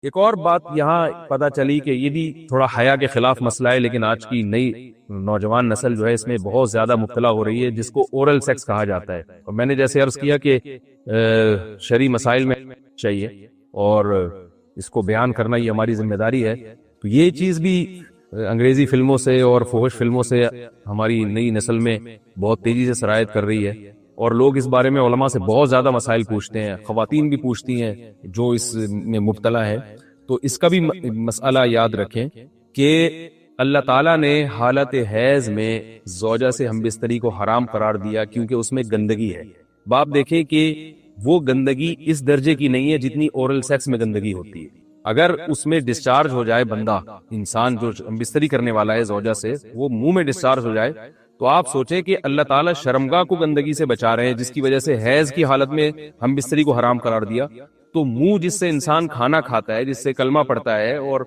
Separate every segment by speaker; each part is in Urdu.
Speaker 1: ایک اور بات یہاں پتہ چلی کہ یہ بھی تھوڑا حیا کے خلاف مسئلہ ہے، لیکن آج کی نئی نوجوان نسل جو ہے اس میں بہت زیادہ مبتلا ہو رہی ہے، جس کو اورل سیکس کہا جاتا ہے. اور میں نے جیسے عرض کیا کہ شرعی مسائل میں چاہیے اور اس کو بیان کرنا یہ ہماری ذمہ داری ہے. تو یہ چیز بھی انگریزی فلموں سے اور فحش فلموں سے ہماری نئی نسل میں بہت تیزی سے سرایت کر رہی ہے، اور لوگ اس بارے میں علماء سے بہت زیادہ مسائل پوچھتے ہیں، خواتین بھی پوچھتی ہیں جو اس میں مبتلا ہے. تو اس کا بھی مسئلہ یاد رکھیں کہ اللہ تعالیٰ نے حالت حیض میں زوجہ سے ہم بستری کو حرام قرار دیا کیونکہ اس میں گندگی ہے. باپ دیکھیں کہ وہ گندگی اس درجے کی نہیں ہے جتنی اورل سیکس میں گندگی ہوتی ہے. اگر اس میں ڈسچارج ہو جائے بندہ، انسان جو ہم بستری کرنے والا ہے زوجہ سے، وہ منہ میں ڈسچارج ہو جائے، تو آپ سوچیں کہ اللہ تعالیٰ شرمگاہ کو گندگی سے بچا رہے ہیں، جس کی وجہ سے حیض کی حالت میں ہم بستری کو حرام قرار دیا. تو منہ جس سے انسان کھانا کھاتا ہے، جس سے کلمہ پڑھتا ہے، اور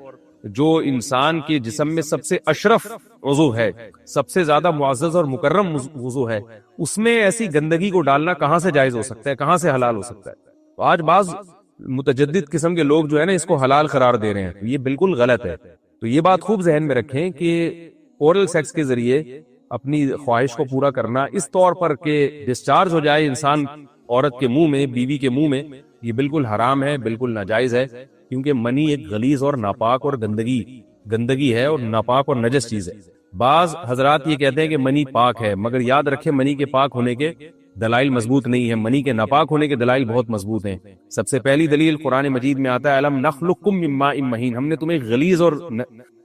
Speaker 1: جو انسان کے جسم میں سب سے اشرف عضو ہے، سب سے زیادہ معزز اور مکرم عضو ہے، اس میں ایسی گندگی کو ڈالنا کہاں سے جائز ہو سکتا ہے، کہاں سے حلال ہو سکتا ہے؟ تو آج بعض متجدد قسم کے لوگ جو ہے نا اس کو حلال قرار دے رہے ہیں، یہ بالکل غلط ہے. تو یہ بات خوب ذہن میں رکھیں کہ اورل سیکس کے ذریعے اپنی خواہش کو پورا کرنا اس طور پر کہ ڈسچارج ہو جائے انسان عورت کے منہ میں، بیوی کے منہ میں، یہ بالکل حرام ہے، بالکل ناجائز ہے. کیونکہ منی ایک غلیظ اور ناپاک اور گندگی ہے اور ناپاک اور نجس چیز ہے. بعض حضرات یہ کہتے ہیں کہ منی پاک ہے، مگر یاد رکھیں منی کے پاک ہونے کے دلائل مضبوط نہیں ہیں، منی کے ناپاک ہونے کے دلائل بہت مضبوط ہیں. سب سے پہلی دلیل قرآن مجید میں آتا ہے الم نخلقکم من ماء مہین، ہم نے تمہیں غلیظ اور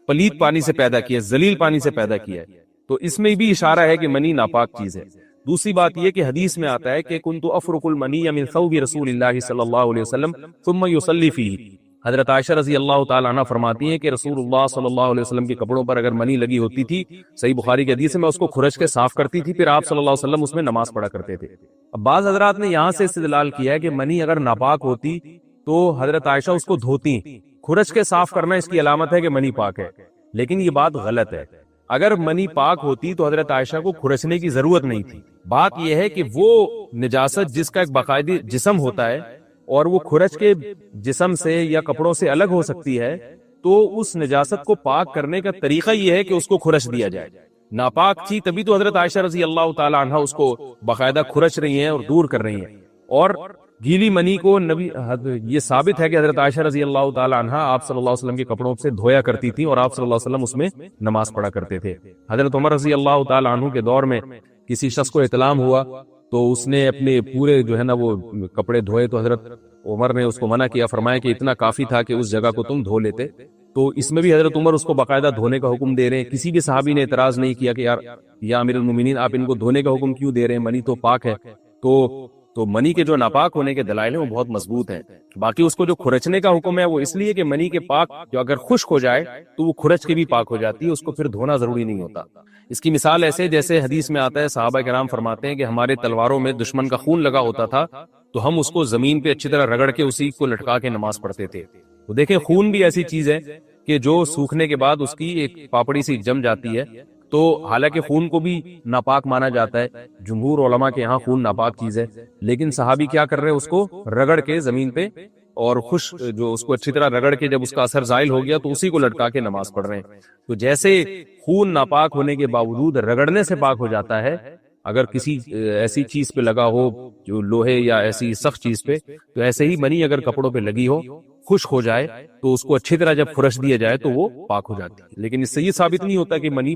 Speaker 1: پلید پانی سے پیدا کیا، ذلیل پانی سے پیدا کیا ہے. تو اس میں بھی اشارہ ہے کہ منی ناپاک چیز ہے. دوسری بات یہ کہ حدیث میں آتا ہے کہ کنت افرق المنی من ثوب رسول اللہ صلی اللہ علیہ وسلم ثم یصلی فیہ. حضرت عائشہ رضی اللہ تعالی عنہ فرماتی ہیں کہ رسول اللہ صلی اللہ علیہ وسلم کے کپڑوں پر اگر منی لگی ہوتی تھی، صحیح بخاری کی حدیث ہے، میں اس کو کھرچ کے صاف کرتی تھی، پھر آپ صلی اللہ علیہ وسلم اس میں نماز پڑھا کرتے تھے. اب بعض حضرات نے یہاں سے استدلال کیا ہے کہ منی اگر ناپاک ہوتی تو حضرت عائشہ اس کو دھوتی، کھرچ کے صاف کرنا اس کی علامت ہے کہ منی پاک ہے. لیکن یہ بات غلط ہے. اگر منی پاک ہوتی تو حضرت عائشہ کو کھرچنے کی ضرورت نہیں تھی. بات یہ ہے کہ وہ نجاست جس کا ایک باقاعدی جسم ہوتا ہے اور وہ کھرچ کے جسم سے یا کپڑوں سے الگ ہو سکتی ہے، تو اس نجاست کو پاک کرنے کا طریقہ یہ ہے کہ اس کو کھرچ دیا جائے. ناپاک تھی تبھی تو حضرت عائشہ رضی اللہ تعالی عنہ اس کو باقاعدہ کھرچ رہی ہیں اور دور کر رہی ہیں. اور گیلی منی کو یہ ثابت ہے کہ حضرت عائشہ رضی اللہ تعالی عنہ آپ صلی اللہ علیہ وسلم کے کپڑوں سے دھویا کرتی تھی اور آپ صلی اللہ علیہ وسلم اس میں نماز پڑھا کرتے تھے. حضرت عمر رضی اللہ تعالی عنہ کے دور میں کسی شخص کو اطلاع ہوا تو اس نے اپنے پورے جو ہے نا وہ کپڑے دھوئے، تو حضرت عمر نے اس کو منع کیا، فرمایا کہ اتنا کافی تھا کہ اس جگہ کو تم دھو لیتے. تو اس میں بھی حضرت عمر اس کو باقاعدہ دھونے کا حکم دے رہے ہیں. کسی بھی صحابی نے اعتراض نہیں کیا کہ یار یا امیر المومنین آپ ان کو دھونے کا حکم کیوں دے رہے ہیں، منی تو پاک ہے. تو منی کے جو ناپاک ہونے کے دلائل ہیں وہ بہت مضبوط ہیں. باقی اس کو جو کھرچنے کا حکم ہے وہ اس لیے کہ منی کے پاک جو اگر خشک ہو جائے تو وہ کھرچ کے بھی پاک ہو جاتی ہے، اس کو پھر دھونا ضروری نہیں ہوتا. اس کی مثال ایسے جیسے حدیث میں آتا ہے، صحابہ کرام فرماتے ہیں کہ ہمارے تلواروں میں دشمن کا خون لگا ہوتا تھا تو ہم اس کو زمین پہ اچھی طرح رگڑ کے اسی کو لٹکا کے نماز پڑھتے تھے. تو دیکھیں خون بھی ایسی چیز ہے کہ جو سوکھنے کے بعد اس کی ایک پاپڑی سی جم جاتی ہے. تو حالانکہ خون کو بھی ناپاک مانا جاتا ہے، جمہور علماء کے ہاں خون ناپاک چیز ہے، لیکن صحابی کیا کر رہے ہیں، اس کو رگڑ کے زمین پہ اور جو اس کو اچھی طرح رگڑ کے جب اس کا اثر زائل ہو گیا تو اسی کو لٹکا کے نماز پڑھ رہے ہیں. تو جیسے خون ناپاک ہونے کے باوجود رگڑنے سے پاک ہو جاتا ہے، اگر کسی ایسی چیز پہ لگا ہو جو لوہے یا ایسی سخت چیز پہ، تو ایسے ہی منی اگر کپڑوں پہ لگی ہو، خشک ہو جائے تو اس کو اچھی طرح جب کھرچ دیا جائے تو وہ پاک ہو جاتی ہے. لیکن اس سے یہ ثابت نہیں ہوتا کہ منی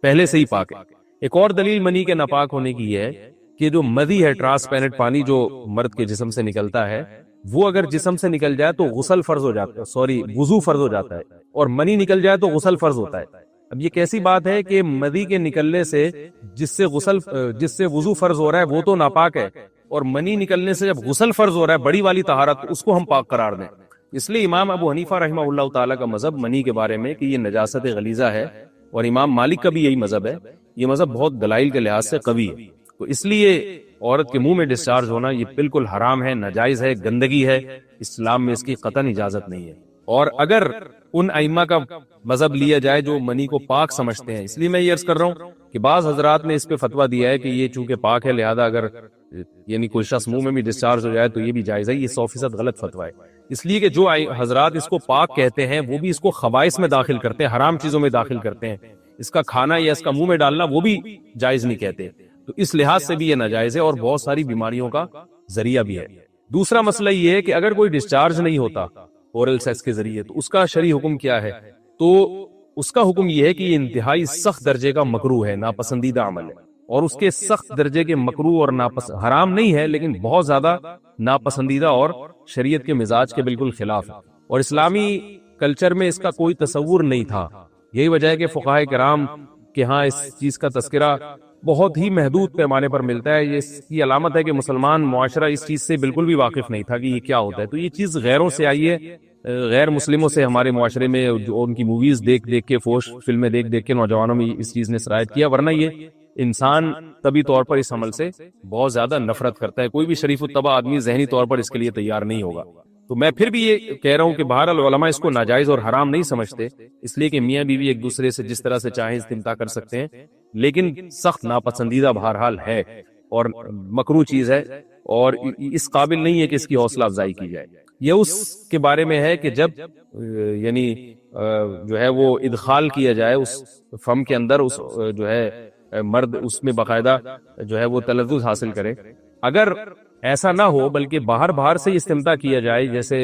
Speaker 1: پہلے سے ہی پاک ہے. ایک اور دلیل منی کے ناپاک ہونے کی یہ ہے کہ جو مدی ہے، ٹرانسپیرنٹ پانی جو مرد کے جسم سے نکلتا ہے، وہ اگر جسم سے نکل جائے تو غسل فرض ہو جاتا ہے، وضو فرض ہو جاتا ہے، اور منی نکل جائے تو غسل فرض ہوتا ہے. اب یہ کیسی بات ہے کہ مدی کے نکلنے سے جس سے وضو فرض ہو رہا ہے وہ تو ناپاک ہے، اور منی نکلنے سے جب غسل فرض ہو رہا ہے بڑی والی طہارت، اس کو ہم پاک قرار دیں. اس لیے امام ابو حنیفہ رحمہ اللہ تعالیٰ کا مذہب منی کے بارے میں کہ یہ نجاست غلیظہ ہے، اور امام مالک کا بھی یہی مذہب ہے. یہ مذہب بہت دلائل کے لحاظ سے قوی ہے. تو اس لیے عورت کے منہ میں ڈسچارج ہونا یہ بالکل حرام ہے، ناجائز ہے، گندگی ہے، اسلام میں اس کی قطعاً اجازت نہیں ہے. اور اگر ان ائمہ کا مذہب لیا جائے جو منی کو پاک سمجھتے ہیں، اس لیے میں یہ عرض کر رہا ہوں کہ بعض حضرات نے اس پہ فتویٰ دیا ہے کہ یہ چونکہ پاک ہے لہذا اگر یعنی کوئی شخص منہ میں بھی ڈسچارج ہو جائے تو یہ بھی جائز ہے. یہ 100% غلط فتویٰ ہے. اس لیے کہ جو حضرات اس کو پاک کہتے ہیں وہ بھی اس کو خبائث میں داخل کرتے ہیں، حرام چیزوں میں داخل کرتے ہیں، اس کا کھانا یا اس کا منہ میں ڈالنا وہ بھی جائز نہیں کہتے، تو اس لحاظ سے بھی یہ ناجائز ہے اور بہت ساری بیماریوں کا ذریعہ بھی ہے۔ دوسرا مسئلہ یہ ہے کہ اگر کوئی ڈسچارج نہیں ہوتا اورل سیکس کے ذریعے تو اس کا شرعی حکم کیا ہے؟ تو اس کا حکم یہ ہے کہ یہ انتہائی سخت درجے کا مکروہ ہے، ناپسندیدہ عمل ہے، اور اس کے سخت درجے کے مکروہ اور حرام نہیں ہے لیکن بہت زیادہ ناپسندیدہ اور شریعت کے مزاج کے بالکل خلاف ہے، اور اسلامی کلچر میں اس کا کوئی تصور نہیں تھا۔ یہی وجہ ہے کہ فقہاء کرام کے ہاں اس چیز کا تذکرہ بہت ہی محدود پیمانے پر ملتا ہے۔ یہ اس کی علامت ہے کہ مسلمان معاشرہ اس چیز سے بالکل بھی واقف نہیں تھا کہ یہ کیا ہوتا ہے، تو یہ چیز غیروں سے آئی ہے، غیر مسلموں سے ہمارے معاشرے میں جو ان کی موویز دیکھ دیکھ کے، فوش فلمیں دیکھ دیکھ کے نوجوانوں میں اس چیز نے سرایت کیا، ورنہ یہ انسان طبی طور پر اس عمل سے بہت زیادہ نفرت کرتا ہے، کوئی بھی شریف الطبع آدمی ذہنی طور پر اس کے لیے تیار نہیں ہوگا۔ تو میں پھر بھی یہ کہہ رہا ہوں کہ بہرحال علماء اس کو ناجائز اور حرام نہیں سمجھتے، اس لیے کہ میاں بیوی ایک دوسرے سے جس طرح سے چاہیں استمتاع کر سکتے ہیں، لیکن سخت ناپسندیدہ بہرحال ہے اور مکروہ چیز ہے، اور اس قابل نہیں ہے کہ اس کی حوصلہ افزائی کی جائے۔ یہ اس کے بارے میں ہے کہ جب یعنی جو ہے وہ ادخال کیا جائے اس فم کے اندر، اس جو ہے مرد اس میں باقاعدہ جو ہے وہ تلذذ حاصل کرے، اگر ایسا نہ ہو بلکہ باہر سے استمتاع کیا جائے، جیسے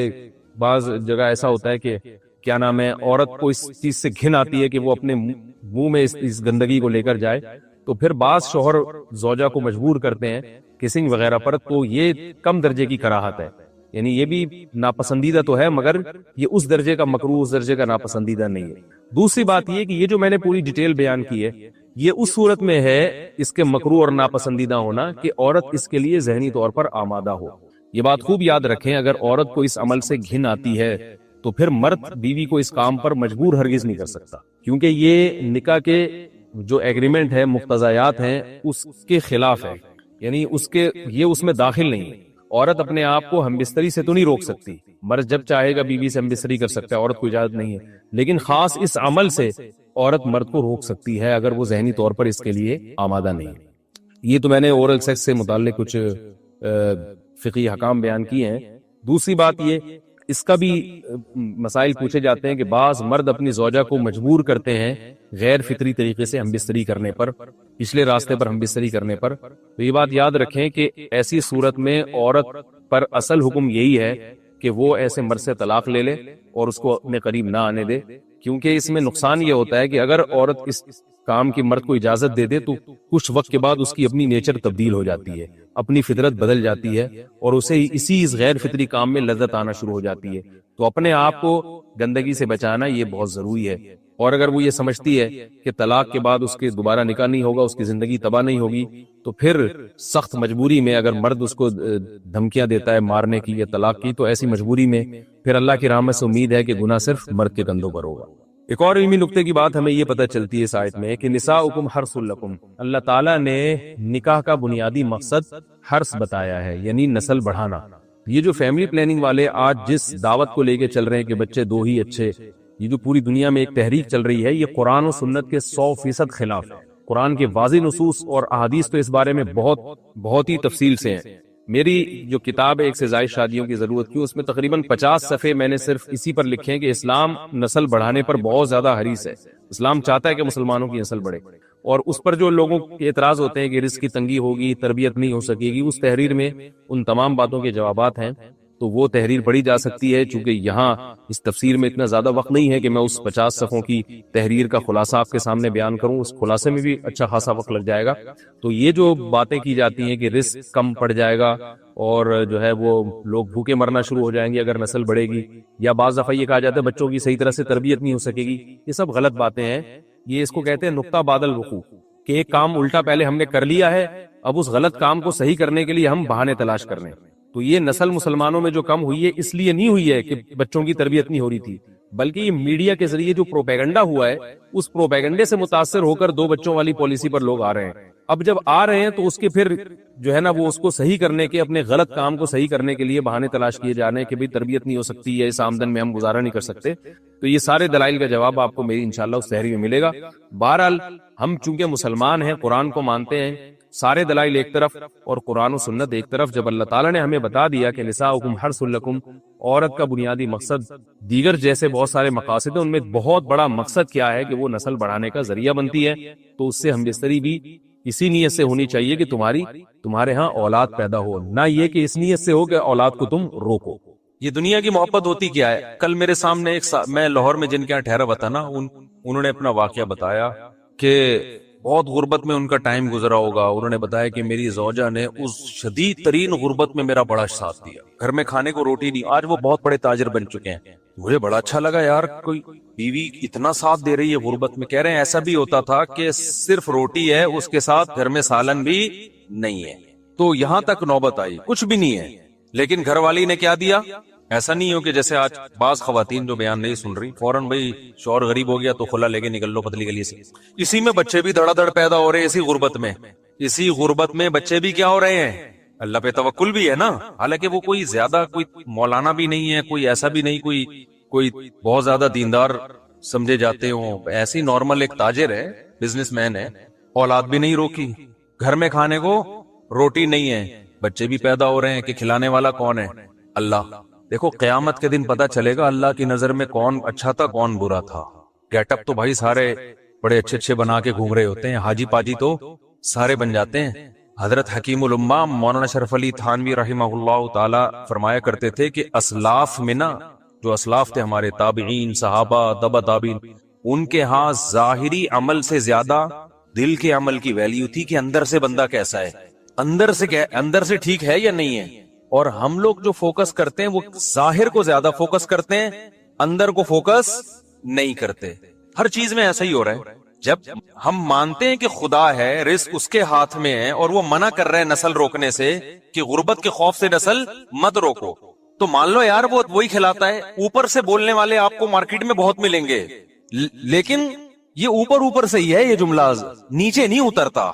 Speaker 1: بعض جگہ ایسا ہوتا ہے کہ کیا نام ہے عورت کو اس چیز سے گھن آتی ہے کہ وہ اپنے منہ میں اس گندگی کو لے کر جائے، تو پھر بعض شوہر زوجہ کو مجبور کرتے ہیں کسنگ وغیرہ پر، تو یہ کم درجے کی کراہت ہے، یعنی یہ بھی ناپسندیدہ تو ہے مگر یہ اس درجے کا مکروہ، اس درجے کا ناپسندیدہ نہیں ہے۔ دوسری بات یہ کہ یہ جو میں نے پوری ڈیٹیل بیان کی ہے، یہ اس صورت میں ہے اس کے مکروہ اور ناپسندیدہ ہونا کہ عورت اس کے لیے ذہنی طور پر آمادہ ہو۔ یہ بات خوب یاد رکھیں، اگر عورت کو اس عمل سے گھن آتی ہے تو پھر مرد بیوی کو اس کام پر مجبور ہرگز نہیں کر سکتا، کیونکہ یہ نکاح کے جو ایگریمنٹ ہے، مقتضیات ہیں، اس کے خلاف ہے، یعنی یہ اس میں داخل نہیں ہے۔ عورت اپنے آپ کو ہم بستری سے تو نہیں روک سکتی، مرد جب چاہے گا بیوی سے ہم بستری کر سکتا ہے، عورت کو اجازت نہیں ہے، لیکن خاص اس عمل سے عورت مرد کو روک سکتی ہے اگر وہ ذہنی طور پر اس کے لیے آمادہ نہیں ہے۔ یہ تو میں نے اورل سیکس سے متعلق کچھ فقہی حکام بیان کیے ہیں۔ دوسری بات یہ، اس کا بھی مسائل پوچھے جاتے ہیں کہ بعض مرد اپنی زوجہ کو مجبور کرتے ہیں غیر فطری طریقے سے ہم بستری کرنے پر، پچھلے راستے پر ہم بستری کرنے پر، تو یہ بات یاد رکھیں کہ ایسی صورت میں عورت پر اصل حکم یہی ہے کہ وہ ایسے مرد سے طلاق لے لے اور اس کو اپنے قریب نہ آنے دے، کیونکہ اس میں نقصان یہ ہوتا ہے کہ اگر عورت اس کام کی مرد کو اجازت دے دے تو کچھ وقت کے بعد اس کی اپنی نیچر تبدیل ہو جاتی ہے، اپنی فطرت بدل جاتی ہے، اور اسے اسی غیر فطری کام میں لذت آنا شروع ہو جاتی ہے۔ تو اپنے آپ کو گندگی سے بچانا یہ بہت ضروری ہے، اور اگر وہ یہ سمجھتی ہے کہ طلاق کے بعد اس کے دوبارہ نکاح نہیں ہوگا، اس کی زندگی تباہ نہیں ہوگی، تو پھر سخت مجبوری میں اگر مرد اس کو دھمکیاں دیتا ہے مارنے کی یا طلاق کی، تو ایسی مجبوری میں پھر اللہ کی رحمت سے امید ہے کہ گناہ صرف مرد کے کندھوں پر ہوگا۔ ایک اور علمی نقطے کی بات ہمیں یہ پتہ چلتی ہے اس آیت میں کہ نساؤکم حرث لکم، اللہ تعالیٰ نے نکاح کا بنیادی مقصد حرث بتایا ہے، یعنی نسل بڑھانا۔ یہ جو فیملی پلاننگ والے آج جس دعوت کو لے کے چل رہے ہیں کہ بچے دو ہی اچھے، یہ جو پوری دنیا میں ایک تحریک چل رہی ہے، یہ قرآن و سنت کے 100% خلاف ہے۔ قرآن کے واضح نصوص اور احادیث تو اس بارے میں بہت ہی تفصیل سے ہیں۔ میری جو کتاب ہے ایک سے زائد شادیوں کی ضرورت کیوں، اس میں تقریباً 50 صفحے میں نے صرف اسی پر لکھے ہیں کہ اسلام نسل بڑھانے پر بہت زیادہ حریص ہے، اسلام چاہتا ہے کہ مسلمانوں کی نسل بڑھے، اور اس پر جو لوگوں کے اعتراض ہوتے ہیں کہ رزق کی تنگی ہوگی، تربیت نہیں ہو سکے گی، اس تحریر میں ان تمام باتوں کے جوابات ہیں، تو وہ تحریر پڑھی جا سکتی ہے۔ چونکہ یہاں اس تفسیر میں اتنا زیادہ وقت نہیں ہے کہ میں اس 50 صفحوں کی تحریر کا خلاصہ آپ کے سامنے بیان کروں، اس خلاصے میں بھی اچھا خاصا وقت لگ جائے گا۔ تو یہ جو باتیں کی جاتی ہیں کہ رزق کم پڑ جائے گا اور جو ہے وہ لوگ بھوکے مرنا شروع ہو جائیں گے اگر نسل بڑھے گی، یا بعض دفعہ یہ کہا جاتا ہے بچوں کی صحیح طرح سے تربیت نہیں ہو سکے گی، یہ سب غلط باتیں ہیں۔ یہ اس کو کہتے ہیں نقطہ بعد الوقوع، کہ ایک کام الٹا پہلے ہم نے کر لیا ہے، اب اس غلط کام کو صحیح کرنے کے لیے ہم بہانے تلاش کر رہے ہیں۔ تو یہ نسل مسلمانوں میں جو کم ہوئی ہے اس لیے نہیں ہوئی ہے کہ بچوں کی تربیت نہیں ہو رہی تھی، بلکہ یہ میڈیا کے ذریعے جو پروپیگنڈا ہوا ہے، اس پروپیگنڈے سے متاثر ہو کر 2 بچوں والی پالیسی پر لوگ آ رہے ہیں۔ اب جب آ رہے ہیں تو اس کے پھر جو ہے نا وہ اس کو صحیح کرنے کے، اپنے غلط کام کو صحیح کرنے کے لیے بہانے تلاش کیے جا رہے ہیں کہ بھئی تربیت نہیں ہو سکتی ہے، اس آمدن میں ہم گزارا نہیں کر سکتے۔ تو یہ سارے دلائل کا جواب آپ کو میری انشاءاللہ اس تحریر میں ملے گا۔ بہرحال ہم چونکہ مسلمان ہیں، قرآن کو مانتے ہیں، سارے دلائل ایک طرف اور قرآن و سنت ایک طرف، جب اللہ تعالیٰ نے ہمیں بتا دیا کہ نساؤکم حرث لکم، عورت کا بنیادی مقصد دیگر جیسے بہت سارے مقاصد ہیں، ان میں بہت بڑا مقصد کیا ہے کہ وہ نسل بڑھانے کا ذریعہ بنتی ہے، تو اس سے ہم بستری بھی اسی نیت سے ہونی چاہیے کہ تمہارے ہاں اولاد پیدا ہو، نہ یہ کہ اس نیت سے ہو کہ اولاد کو تم روکو۔ یہ دنیا کی محبت ہوتی کیا ہے؟ کل میرے سامنے میں لاہور میں جن کے یہاں ٹھہرا ہوا تھا نا، انہوں نے اپنا واقعہ بتایا کہ بہت غربت میں ان کا ٹائم گزرا ہوگا۔ انہوں نے بتایا کہ میری زوجہ نے اس شدید ترین غربت میں میرا بڑا ساتھ دیا، گھر میں کھانے کو روٹی نہیں، آج وہ بہت بڑے تاجر بن چکے ہیں۔ مجھے بڑا اچھا لگا یار، کوئی بیوی اتنا ساتھ دے رہی ہے غربت میں۔ کہہ رہے ہیں ایسا بھی ہوتا تھا کہ صرف روٹی ہے، اس کے ساتھ گھر میں سالن بھی نہیں ہے، تو یہاں تک نوبت آئی کچھ بھی نہیں ہے، لیکن گھر والی نے کیا دیا؟ ایسا نہیں ہو کہ جیسے آج بعض خواتین جو بیان نہیں سن رہی، فوراً بھائی شوہر غریب ہو گیا تو خلا لے کے نکل لو پتلی گلی سے۔ اسی میں بچے بھی دڑا دڑ پیدا ہو رہے ہیں، اسی غربت میں بچے بھی کیا ہو رہے ہیں؟ اللہ پہ توکل بھی ہے نا، حالانکہ وہ کوئی زیادہ کوئی مولانا بھی نہیں ہے، کوئی ایسا بھی نہیں کوئی بہت زیادہ دیندار سمجھے جاتے ہوں، ایسی نارمل ایک تاجر ہے، بزنس مین ہے، اولاد بھی نہیں روکی، گھر میں کھانے کو روٹی نہیں ہے، بچے بھی پیدا ہو رہے ہیں، کہ کھلانے والا کون ہے؟ اللہ۔ دیکھو قیامت کے دن پتا چلے گا اللہ کی نظر میں کون اچھا تھا کون برا تھا۔ گیٹ اپ تو بھائی سارے بڑے اچھے اچھے بنا کے گھوم رہے ہوتے ہیں، حاجی پاجی تو سارے بن جاتے ہیں۔ حضرت حکیم الامہ مولانا شرف علی تھانوی رحمہ اللہ تعالی فرمایا کرتے تھے کہ اسلاف میں نا، جو اسلاف تھے ہمارے تابعین، صحابہ، تبع تابعین، ان کے ہاں ظاہری عمل سے زیادہ دل کے عمل کی ویلیو تھی کہ اندر سے بندہ کیسا ہے، اندر سے ٹھیک ہے یا نہیں ہے۔ اور ہم لوگ جو فوکس کرتے ہیں وہ ظاہر کو زیادہ فوکس کرتے ہیں، اندر کو فوکس نہیں کرتے۔ ہر چیز میں ایسا ہی ہو رہا ہے۔ جب ہم مانتے ہیں کہ خدا ہے، رزق اس کے ہاتھ میں ہے، اور وہ منع کر رہے ہیں نسل روکنے سے کہ غربت کے خوف سے نسل مت روکو، تو مان لو یار وہ وہی کھلاتا ہے۔ اوپر سے بولنے والے آپ کو مارکیٹ میں بہت ملیں گے، لیکن یہ اوپر سے ہی ہے، یہ جملہ نیچے نہیں اترتا۔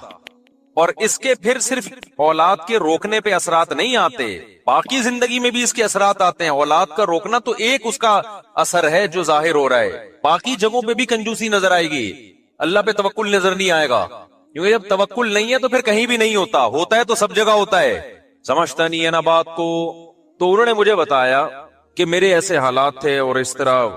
Speaker 1: اور اس کے پھر صرف اولاد کے روکنے پہ اثرات نہیں آتے، باقی زندگی میں بھی اس کے اثرات آتے ہیں۔ اولاد کا روکنا تو ایک اس کا اثر ہے جو ظاہر ہو رہا ہے، باقی جگہوں پہ بھی کنجوسی نظر آئے گی، اللہ پہ توکل نظر نہیں آئے گا، کیونکہ جب توکل نہیں ہے تو پھر کہیں بھی نہیں ہوتا ہے تو سب جگہ ہوتا ہے۔ سمجھتا نہیں ہے نا بات کو۔ تو انہوں نے مجھے بتایا کہ میرے ایسے حالات تھے اور اس طرح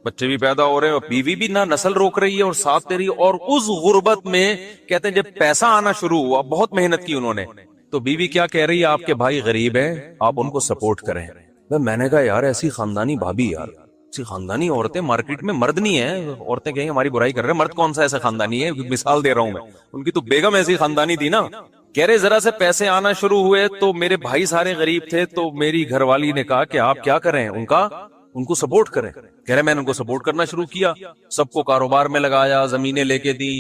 Speaker 1: بچے بھی پیدا ہو رہے ہیں اور بیوی بھی نہ نسل روک رہی ہے اور ساتھ دے رہی ہے، اور اس غربت میں کہتے ہیں جب پیسہ آنا شروع ہوا، بہت محنت کی انہوں نے، تو بیوی کیا کہہ رہی ہے؟ آپ کے بھائی غریب ہیں، آپ ان کو سپورٹ کریں۔ میں نے کہا یار ایسی خاندانی بھابی، یار ایسی خاندانی عورتیں مارکیٹ میں مرد نہیں ہیں، عورتیں کہیں ہماری برائی کر رہے ہیں، مرد کون سا ایسا خاندانی ہے؟ مثال دے رہا ہوں میں، ان کی تو بیگم ایسی خاندانی تھی نا۔ کہہ رہے ذرا سے پیسے آنا شروع ہوئے تو میرے بھائی سارے غریب تھے، تو میری گھر والی نے کہا کہ آپ کیا کریں، ان کو سپورٹ کریں۔ کہہ رہے میں نے ان کو سپورٹ کرنا شروع کیا، سب کو کاروبار میں لگایا، زمینیں لے کے دی۔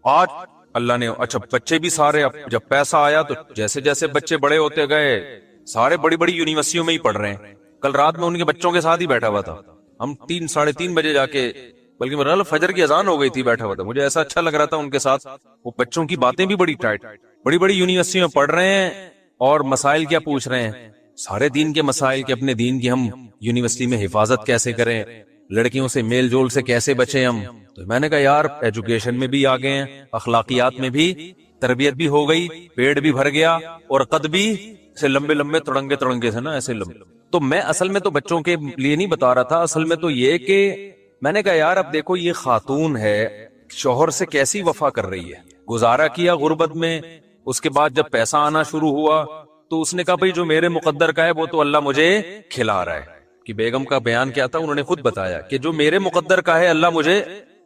Speaker 1: آج اللہ نے اچھا بچے بھی سارے، اب جب پیسہ آیا تو جیسے جیسے بچے بڑے ہوتے گئے سارے بڑی بڑی یونیورسٹیوں میں ہی پڑھ رہے ہیں۔ کل رات میں ان کے بچوں کے ساتھ ہی بیٹھا ہوا تھا، ہم 3-3:30 بجے جا کے، بلکہ میرا فجر کی اذان ہو گئی تھی، بیٹھا ہوا تھا، مجھے ایسا اچھا لگ رہا تھا ان کے ساتھ۔ وہ بچوں کی باتیں بھی بڑی ٹائٹ، بڑی بڑی یونیورسٹیوں میں پڑھ رہے ہیں اور مسائل کیا پوچھ رہے ہیں؟ سارے دین کے مسائل، کہ اپنے دین کی ہم یونیورسٹی میں حفاظت کیسے کریں، لڑکیوں سے میل جول سے کیسے بچیں ہم۔ تو میں نے کہا یار ایجوکیشن میں بھی آگے ہیں، اخلاقیات میں بھی تربیت بھی ہو گئی، پیڑ بھی بھر گیا، اور قد بھی سے لمبے تڑنگے سے نا ایسے لمبے۔ تو میں اصل میں تو بچوں کے لیے نہیں بتا رہا تھا، اصل میں تو یہ کہ میں نے کہا یار اب دیکھو یہ خاتون ہے، شوہر سے کیسی وفا کر رہی ہے، گزارا کیا غربت میں، اس کے بعد جب پیسہ آنا شروع ہوا تو اس نے کہا بھئی جو میرے مقدر کا ہے وہ تو اللہ مجھے کھلا رہا ہے۔ کہ بیگم کا بیان کیا تھا، انہوں نے خود بتایا کہ جو میرے مقدر کا ہے اللہ مجھے،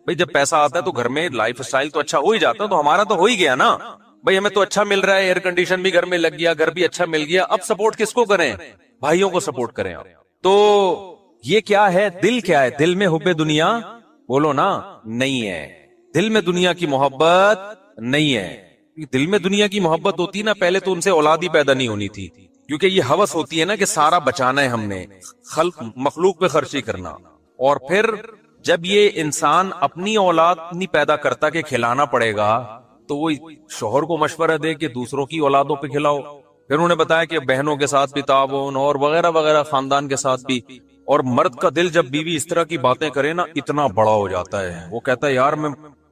Speaker 1: بھئی جب پیسہ آتا ہے تو گھر میں لائف سٹائل تو اچھا ہو ہی جاتا، تو ہمارا تو ہو ہی گیا نا، بھئی ہمیں تو اچھا مل رہا ہے، ایئر کنڈیشن بھی گھر میں لگ گیا، گھر بھی اچھا مل گیا، اب سپورٹ کس کو کریں؟ بھائیوں کو سپورٹ کریں آپ۔ تو یہ کیا ہے؟ دل کیا ہے؟ دل میں حب دنیا بولو نا نہیں ہے، دل میں دنیا کی محبت نہیں ہے۔ دل میں دنیا کی محبت ہوتی نا پہلے تو ان سے اولاد ہی پیدا نہیں ہونی تھی، کیونکہ یہ ہوس ہوتی ہے نا کہ سارا بچانا ہے ہم نے، مخلوق پہ خرچی کرنا، اور پھر جب یہ انسان اپنی اولاد نہیں پیدا کرتا کہ کھلانا پڑے گا تو وہ شوہر کو مشورہ دے کہ دوسروں کی اولادوں پہ کھلاؤ۔ پھر انہوں نے بتایا کہ بہنوں کے ساتھ بھی تعاون اور وغیرہ وغیرہ، خاندان کے ساتھ بھی۔ اور مرد کا دل جب بیوی اس طرح کی باتیں کرے نا اتنا بڑا ہو جاتا ہے، وہ کہتا ہے یار میں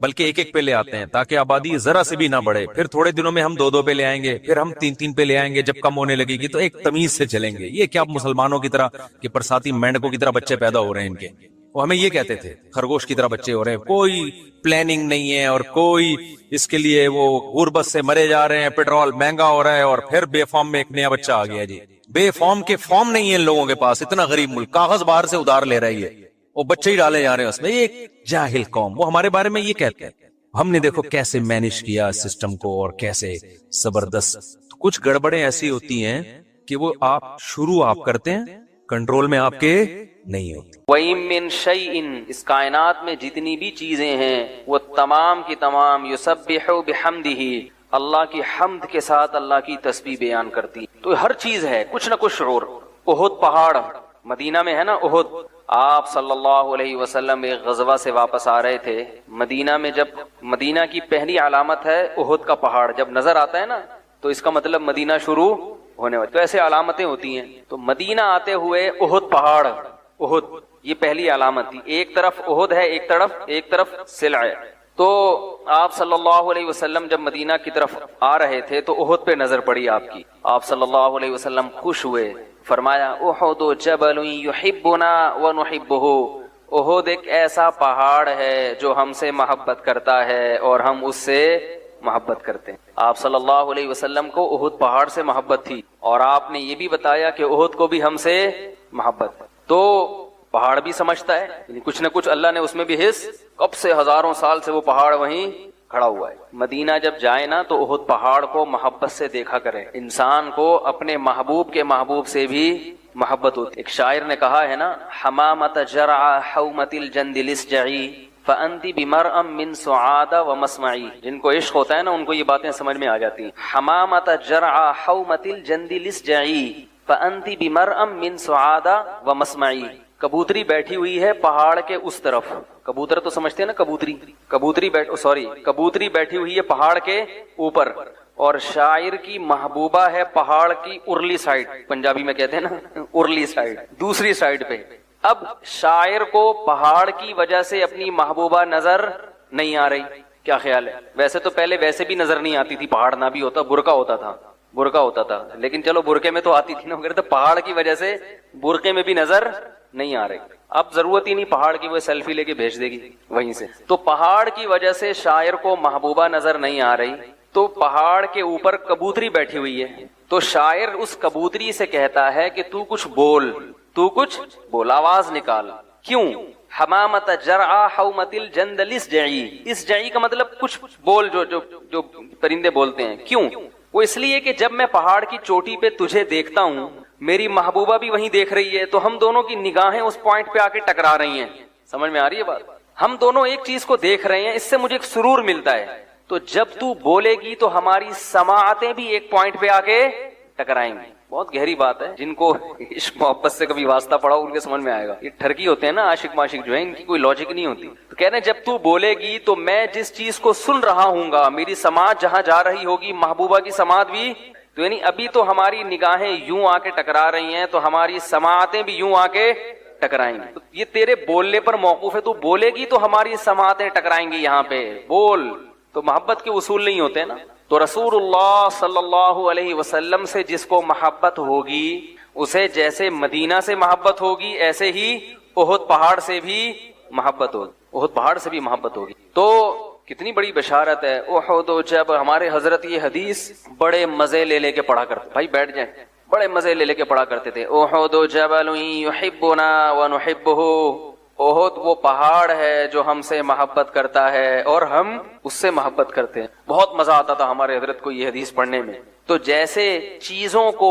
Speaker 2: بلکہ ایک ایک پہ لے آتے ہیں تاکہ آبادی ذرا سے بھی نہ بڑھے. پھر تھوڑے دنوں میں ہم 2 پہ لے آئیں گے, پھر ہم 3 پہ لے آئیں گے. جب کم ہونے لگے گی تو ایک تمیز سے چلیں گے. یہ کیا مسلمانوں کی طرح کہ برساتی مینڈکوں کی طرح بچے پیدا ہو رہے ہیں ان کے, وہ ہمیں یہ کہتے تھے خرگوش کی طرح بچے ہو رہے ہیں, کوئی پلاننگ نہیں ہے اور کوئی اس کے لیے وہ غربت سے مرے جا رہے ہیں, پیٹرول مہنگا ہو رہا ہے اور پھر بے فارم میں ایک نیا بچہ آ گیا. جی بے فارم کے فارم نہیں ہے ان لوگوں کے پاس, اتنا غریب ملک, کاغذ باہر سے ادھار لے رہی ہے, وہ بچے ہی ڈالے جا رہے ہیں اس میں. ایک جاہل قوم, وہ ہمارے بارے میں یہ کہتے ہیں. ہم نے دیکھو کیسے مینج کیا سسٹم کو اور کیسے زبردست. کچھ گڑبڑیں ایسی ہوتی ہیں کہ وہ شروع آپ کرتے ہیں, کنٹرول میں آپ کے نہیں ہوتی.
Speaker 3: وَإِن مِّن شَيْءٍ, اس کائنات میں جتنی بھی چیزیں ہیں وہ تمام کی تمام یسبح بحمدہ, اللہ کی حمد کے ساتھ اللہ کی تسبیح بیان کرتی. تو ہر چیز ہے کچھ نہ کچھ شعور. احد پہاڑ مدینہ میں ہے نا, احد. آپ صلی اللہ علیہ وسلم ایک غزوہ سے واپس آ رہے تھے مدینہ میں. جب مدینہ کی پہلی علامت ہے احد کا پہاڑ, جب نظر آتا ہے نا تو اس کا مطلب مدینہ شروع ہونے والی. تو ایسے علامتیں ہوتی ہیں. تو مدینہ آتے ہوئے احد پہاڑ, احد یہ پہلی علامت تھی. ایک طرف احد ہے, ایک طرف سلع ہے. تو آپ صلی اللہ علیہ وسلم جب مدینہ کی طرف آ رہے تھے تو احد پہ نظر پڑی آپ کی. آپ صلی اللہ علیہ وسلم خوش ہوئے, فرمایا احد جبل یحبنا ونحبہ, احد ایک ایسا پہاڑ ہے جو ہم سے محبت کرتا ہے اور ہم اس سے محبت کرتے ہیں. آپ صلی اللہ علیہ وسلم کو احد پہاڑ سے محبت تھی اور آپ نے یہ بھی بتایا کہ احد کو بھی ہم سے محبت. تو پہاڑ بھی سمجھتا ہے, یعنی کچھ نہ کچھ اللہ نے اس میں بھی حص, کب سے ہزاروں سال سے وہ پہاڑ وہیں کھڑا ہوا ہے. مدینہ جب جائے نا تو احد پہاڑ کو محبت سے دیکھا کرے. انسان کو اپنے محبوب کے محبوب سے بھی محبت ہوتی. ایک شاعر نے کہا ہے نا, حمامت جرع حومت الجند لسجعی فانت بمرء من سعاد ومسمعی. جن کو عشق ہوتا ہے نا ان کو یہ باتیں سمجھ میں آ جاتی ہیں. حمامت جرع حومت الجند لسجعی فانت بمرء من سعاد ومسمعی. کبوتری بیٹھی ہوئی ہے پہاڑ کے اس طرف. کبوتر تو سمجھتے ہیں نا, کبوتری بیٹھی ہوئی ہے پہاڑ کے اوپر, اور شاعر کی محبوبہ ہے پہاڑ کی ارلی سائڈ, پنجابی میں کہتے ہیں نا ارلی سائڈ, دوسری سائڈ پہ. اب شاعر کو پہاڑ کی وجہ سے اپنی محبوبہ نظر نہیں آ رہی. کیا خیال ہے؟ ویسے تو پہلے ویسے بھی نظر نہیں آتی تھی, پہاڑ نہ بھی ہوتا, برقع ہوتا تھا, لیکن چلو برقعے میں تو آتی تھی نا, مگر تو پہاڑ کی وجہ سے برقعے میں بھی نظر نہیں آ رہی. اب ضرورت ہی نہیں پہاڑ کی, وہ سیلفی لے کے بھیج دے گی وہیں سے. تو پہاڑ کی وجہ سے شاعر کو محبوبہ نظر نہیں آ رہی, تو پہاڑ کے اوپر کبوتری بیٹھی ہوئی ہے. تو شاعر اس کبوتری سے کہتا ہے کہ تو کچھ بول, آواز نکال. کیوں؟ حمامت جرع حومت الجند لسجعی. اسجعی کا مطلب کچھ بول, جو پرندے بولتے ہیں. کیوں؟ وہ اس لیے کہ جب میں پہاڑ کی چوٹی پہ تجھے دیکھتا ہوں, میری محبوبہ بھی وہیں دیکھ رہی ہے, تو ہم دونوں کی نگاہیں اس پوائنٹ پہ آ کے ٹکرا رہی ہیں. سمجھ میں آ رہی ہے بات؟ ہم دونوں ایک چیز کو دیکھ رہے ہیں, اس سے مجھے ایک سرور ملتا ہے. تو جب تو بولے گی تو ہماری سماعتیں بھی ایک پوائنٹ پہ آ کے ٹکرائیں گی. بہت گہری بات ہے. جن کو عشق محبت سے کبھی واسطہ پڑا ان کے سمجھ میں آئے گا. یہ ٹھرکی ہوتے ہیں نا عاشق معاشق جو ہیں, ان کی کوئی لاجک نہیں ہوتی. تو کہہ رہے ہیں جب تو بولے گی تو میں جس چیز کو سن رہا ہوں گا, میری سماعت جہاں جا رہی ہوگی محبوبہ کی سماعت بھی, تو یعنی ابھی تو ہماری نگاہیں یوں آ کے ٹکرا رہی ہیں, تو ہماری سماعتیں بھی یوں آ کے ٹکرائیں گی. تو یہ تیرے بولنے پر موقوف ہے, تو بولے گی تو ہماری سماعتیں ٹکرائیں گی. یہاں پہ بول. تو محبت کے اصول نہیں ہوتے نا. تو رسول اللہ صلی اللہ علیہ وسلم سے جس کو محبت ہوگی, اسے جیسے مدینہ سے محبت ہوگی, ایسے ہی احد پہاڑ سے بھی محبت ہوگی. تو کتنی بڑی بشارت ہے. احد جب ہمارے حضرت یہ حدیث بڑے مزے لے کے پڑھا کرتے, بھائی بیٹھ جائیں, بڑے مزے لے کے پڑھا کرتے تھے. احد جبل یحبنا ونحبہ, احد وہ پہاڑ ہے جو ہم سے محبت کرتا ہے اور ہم اس سے محبت کرتے ہیں. بہت مزہ آتا تھا ہمارے حضرت کو یہ حدیث پڑھنے میں. تو جیسے چیزوں کو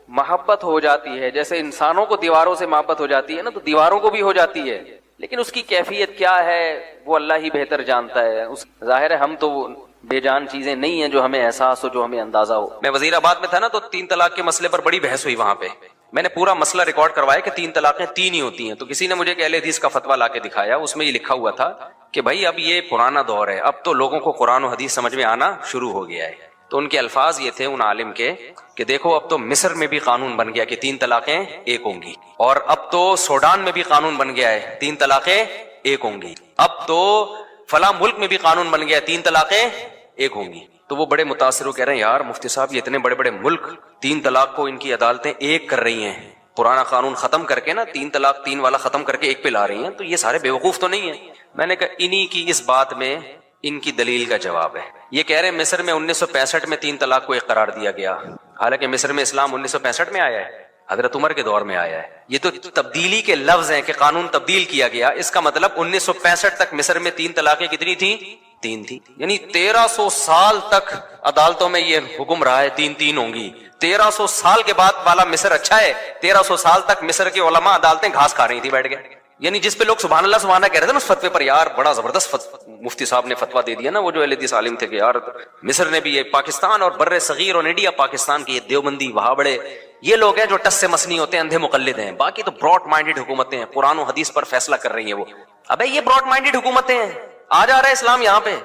Speaker 3: محبت ہو جاتی ہے, جیسے انسانوں کو دیواروں سے محبت ہو جاتی ہے نا, تو دیواروں کو بھی ہو جاتی ہے, لیکن اس کی کیفیت کیا ہے وہ اللہ ہی بہتر جانتا ہے. ظاہر ہے ہم تو بے جان چیزیں نہیں ہیں جو ہمیں احساس ہو, جو ہمیں اندازہ ہو. میں وزیر آباد میں تھا نا, تو 3 طلاق کے مسئلے پر بڑی بحث ہوئی وہاں پہ. میں نے پورا مسئلہ ریکارڈ کروایا کہ 3 طلاقیں 3 ہی ہوتی ہیں. تو کسی نے مجھے ایک اہل حدیث کا فتویٰ لا کے دکھایا, اس میں یہ لکھا ہوا تھا کہ بھائی اب یہ پرانا دور ہے, اب تو لوگوں کو قرآن و حدیث سمجھ میں آنا شروع ہو گیا ہے. تو ان کے الفاظ یہ تھے ان عالم کے کہ دیکھو اب تو مصر میں بھی قانون بن گیا کہ 3 طلاقیں 1 ہوں گی, اور اب تو سوڈان میں بھی قانون بن گیا ہے 3 طلاقیں 1 ہوں گی, اب تو فلاں ملک میں بھی قانون بن گیا 3 طلاقیں ایک ہوں گی. تو وہ بڑے متاثر ہو کہہ رہے ہیں یار مفتی صاحب یہ اتنے بڑے بڑے ملک 3 طلاق کو ان کی عدالتیں ایک کر رہی ہیں, پرانا قانون ختم کر کے نا 3 طلاق 3 والا ختم کر کے ایک پہ لا رہی ہیں, تو یہ سارے بیوقوف تو نہیں ہیں. میں نے کہا انہی کی اس بات میں ان کی دلیل کا جواب ہے. یہ کہہ رہے ہیں مصر میں 1965 میں 3 طلاق کو ایک قرار دیا گیا, حالانکہ مصر میں اسلام 1965 میں آیا ہے, حضرت عمر کے دور میں آیا ہے. یہ تو تبدیلی کے لفظ ہیں کہ قانون تبدیل کیا گیا, اس کا مطلب 1965 تک مصر میں 3 طلاقیں کتنی تھیں؟ 3 تھی. یعنی 1300 سال تک عدالتوں میں یہ حکم رہا ہے 3 ہوں گی. 1300 سال کے بعد والا مصر اچھا ہے. 1300 سال تک مصر کے علماء عدالتیں گھاس کھا رہی تھی بیٹھ کے. یعنی جس پہ لوگ سبحان اللہ کہہ رہے تھے نا اس فتوے پر, یار بڑا زبردست مفتی صاحب نے فتوا دے دیا نا, وہ جو اہل حدیث عالم تھے کہ یار مصر نے بھی, یہ پاکستان اور بر صغیر اور انڈیا پاکستان کے یہ دیوبندی وہابڑے یہ لوگ ہیں جو ٹس سے مسنی ہوتے ہیں, اندھے مقلد ہیں, باقی تو براڈ مائنڈڈ حکومتیں ہیں, قرآن و حدیث پر فیصلہ کر رہی ہیں وہ. ابے یہ براڈ مائنڈڈ حکومتیں ہیں, آ جا رہا ہے اسلام یہاں پہ.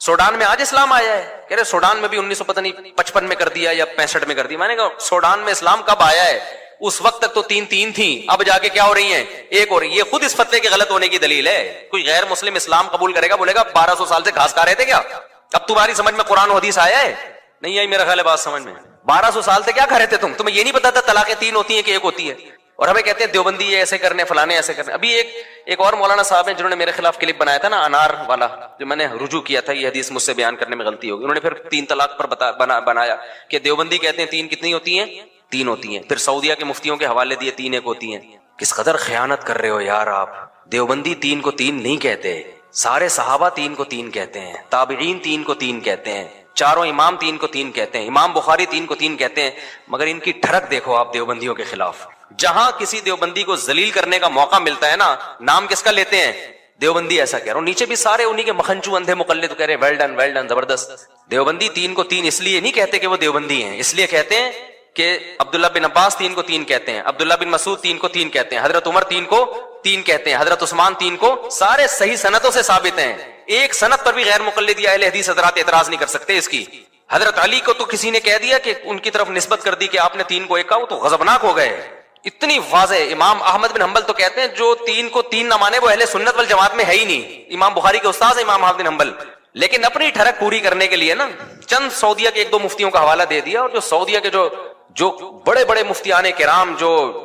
Speaker 3: سوڈان میں آج اسلام آیا ہے, کہہ رہے سوڈان میں بھی 1955 میں کر دیا یا 65 میں کر دیا. میں نے کہا سوڈان میں اسلام کب آیا ہے؟ اس وقت تک تو 3 تھیں, اب جا کے کیا ہو رہی ہیں؟ ایک ہو رہی. یہ خود اس فتوے کے غلط ہونے کی دلیل ہے. کوئی غیر مسلم اسلام قبول کرے گا بولے گا 1200 سال سے گھاس کھا رہے تھے کیا؟ اب تمہاری سمجھ میں قرآن و حدیث آیا ہے؟ نہیں آئی میرا خیال ہے بات سمجھ میں. 1200 سال سے کیا کھا رہے تھے تمہیں یہ نہیں پتا تھا طلاقیں 3 ہوتی ہیں کہ ایک ہوتی ہے؟ اور ہمیں کہتے ہیں دیوبندی یہ ایسے کرنے, فلانے ایسے کرنے. ابھی ایک اور مولانا صاحب ہیں جنہوں نے میرے خلاف کلپ بنایا تھا نا, انار والا, جو میں نے رجوع کیا تھا یہ حدیث مجھ سے بیان کرنے میں غلطی ہوگی. انہوں نے پھر 3 طلاق پر بنایا کہ دیوبندی کہتے ہیں 3 کتنی ہوتی ہیں؟ 3 ہوتی ہیں. پھر سعودیہ کے مفتیوں کے حوالے دیے 3 ایک ہوتی ہیں. کس قدر خیانت کر رہے ہو یار آپ. دیوبندی 3 کو 3 نہیں کہتے, سارے صحابہ 3 کو 3 کہتے ہیں, تابعین 3 کو 3 کہتے ہیں, چاروں امام 3 کو 3 کہتے ہیں, امام بخاری 3 کو 3 کہتے ہیں. مگر ان کی ٹھڑک دیکھو آپ دیوبندیوں کے خلاف. جہاں کسی دیوبندی کو ذلیل کرنے کا موقع ملتا ہے نا, نام کس کا لیتے ہیں؟ دیوبندی. ایسا کہہ رہا ہوں, نیچے بھی سارے انہی کے مکھنچو اندھے مقلد کہہ رہے ویل ڈن زبردست. دیوبندی 3 کو 3 اس لیے نہیں کہتے کہ وہ دیوبندی ہیں, اس لیے کہتے ہیں کہ عبداللہ بن عباس 3 کو 3 کہتے ہیں, عبداللہ بن مسعود 3 کو 3 کہتے ہیں, حضرت عمر 3 کو 3 کہتے ہیں, حضرت عثمان 3 کو. سارے صحیح سندوں سے ثابت ہیں. ایک سند پر بھی غیر مقلد یا اہل حدیث حضرات اعتراض نہیں کر سکتے اس کی. حضرت علی کو تو کسی نے کہہ دیا کہ ان کی طرف نسبت کر دی کہ آپ نے 3 کو 1 کہا, وہ تو غضبناک ہو گئے. اتنی واضح. امام احمد بن حنبل تو کہتے ہیں جو 3 کو 3 نہ مانے وہ اہل سنت والجماعت میں ہے ہی نہیں. امام بخاری کے استاد ہیں امام احمد بن حنبل, لیکن اپنی ٹھڑک پوری کرنے کے لیے نا چند سعودیہ کے 1-2 مفتیوں کا حوالہ دے دیا. اور جو سعودیہ کے جو بڑے بڑے مفتیان کرام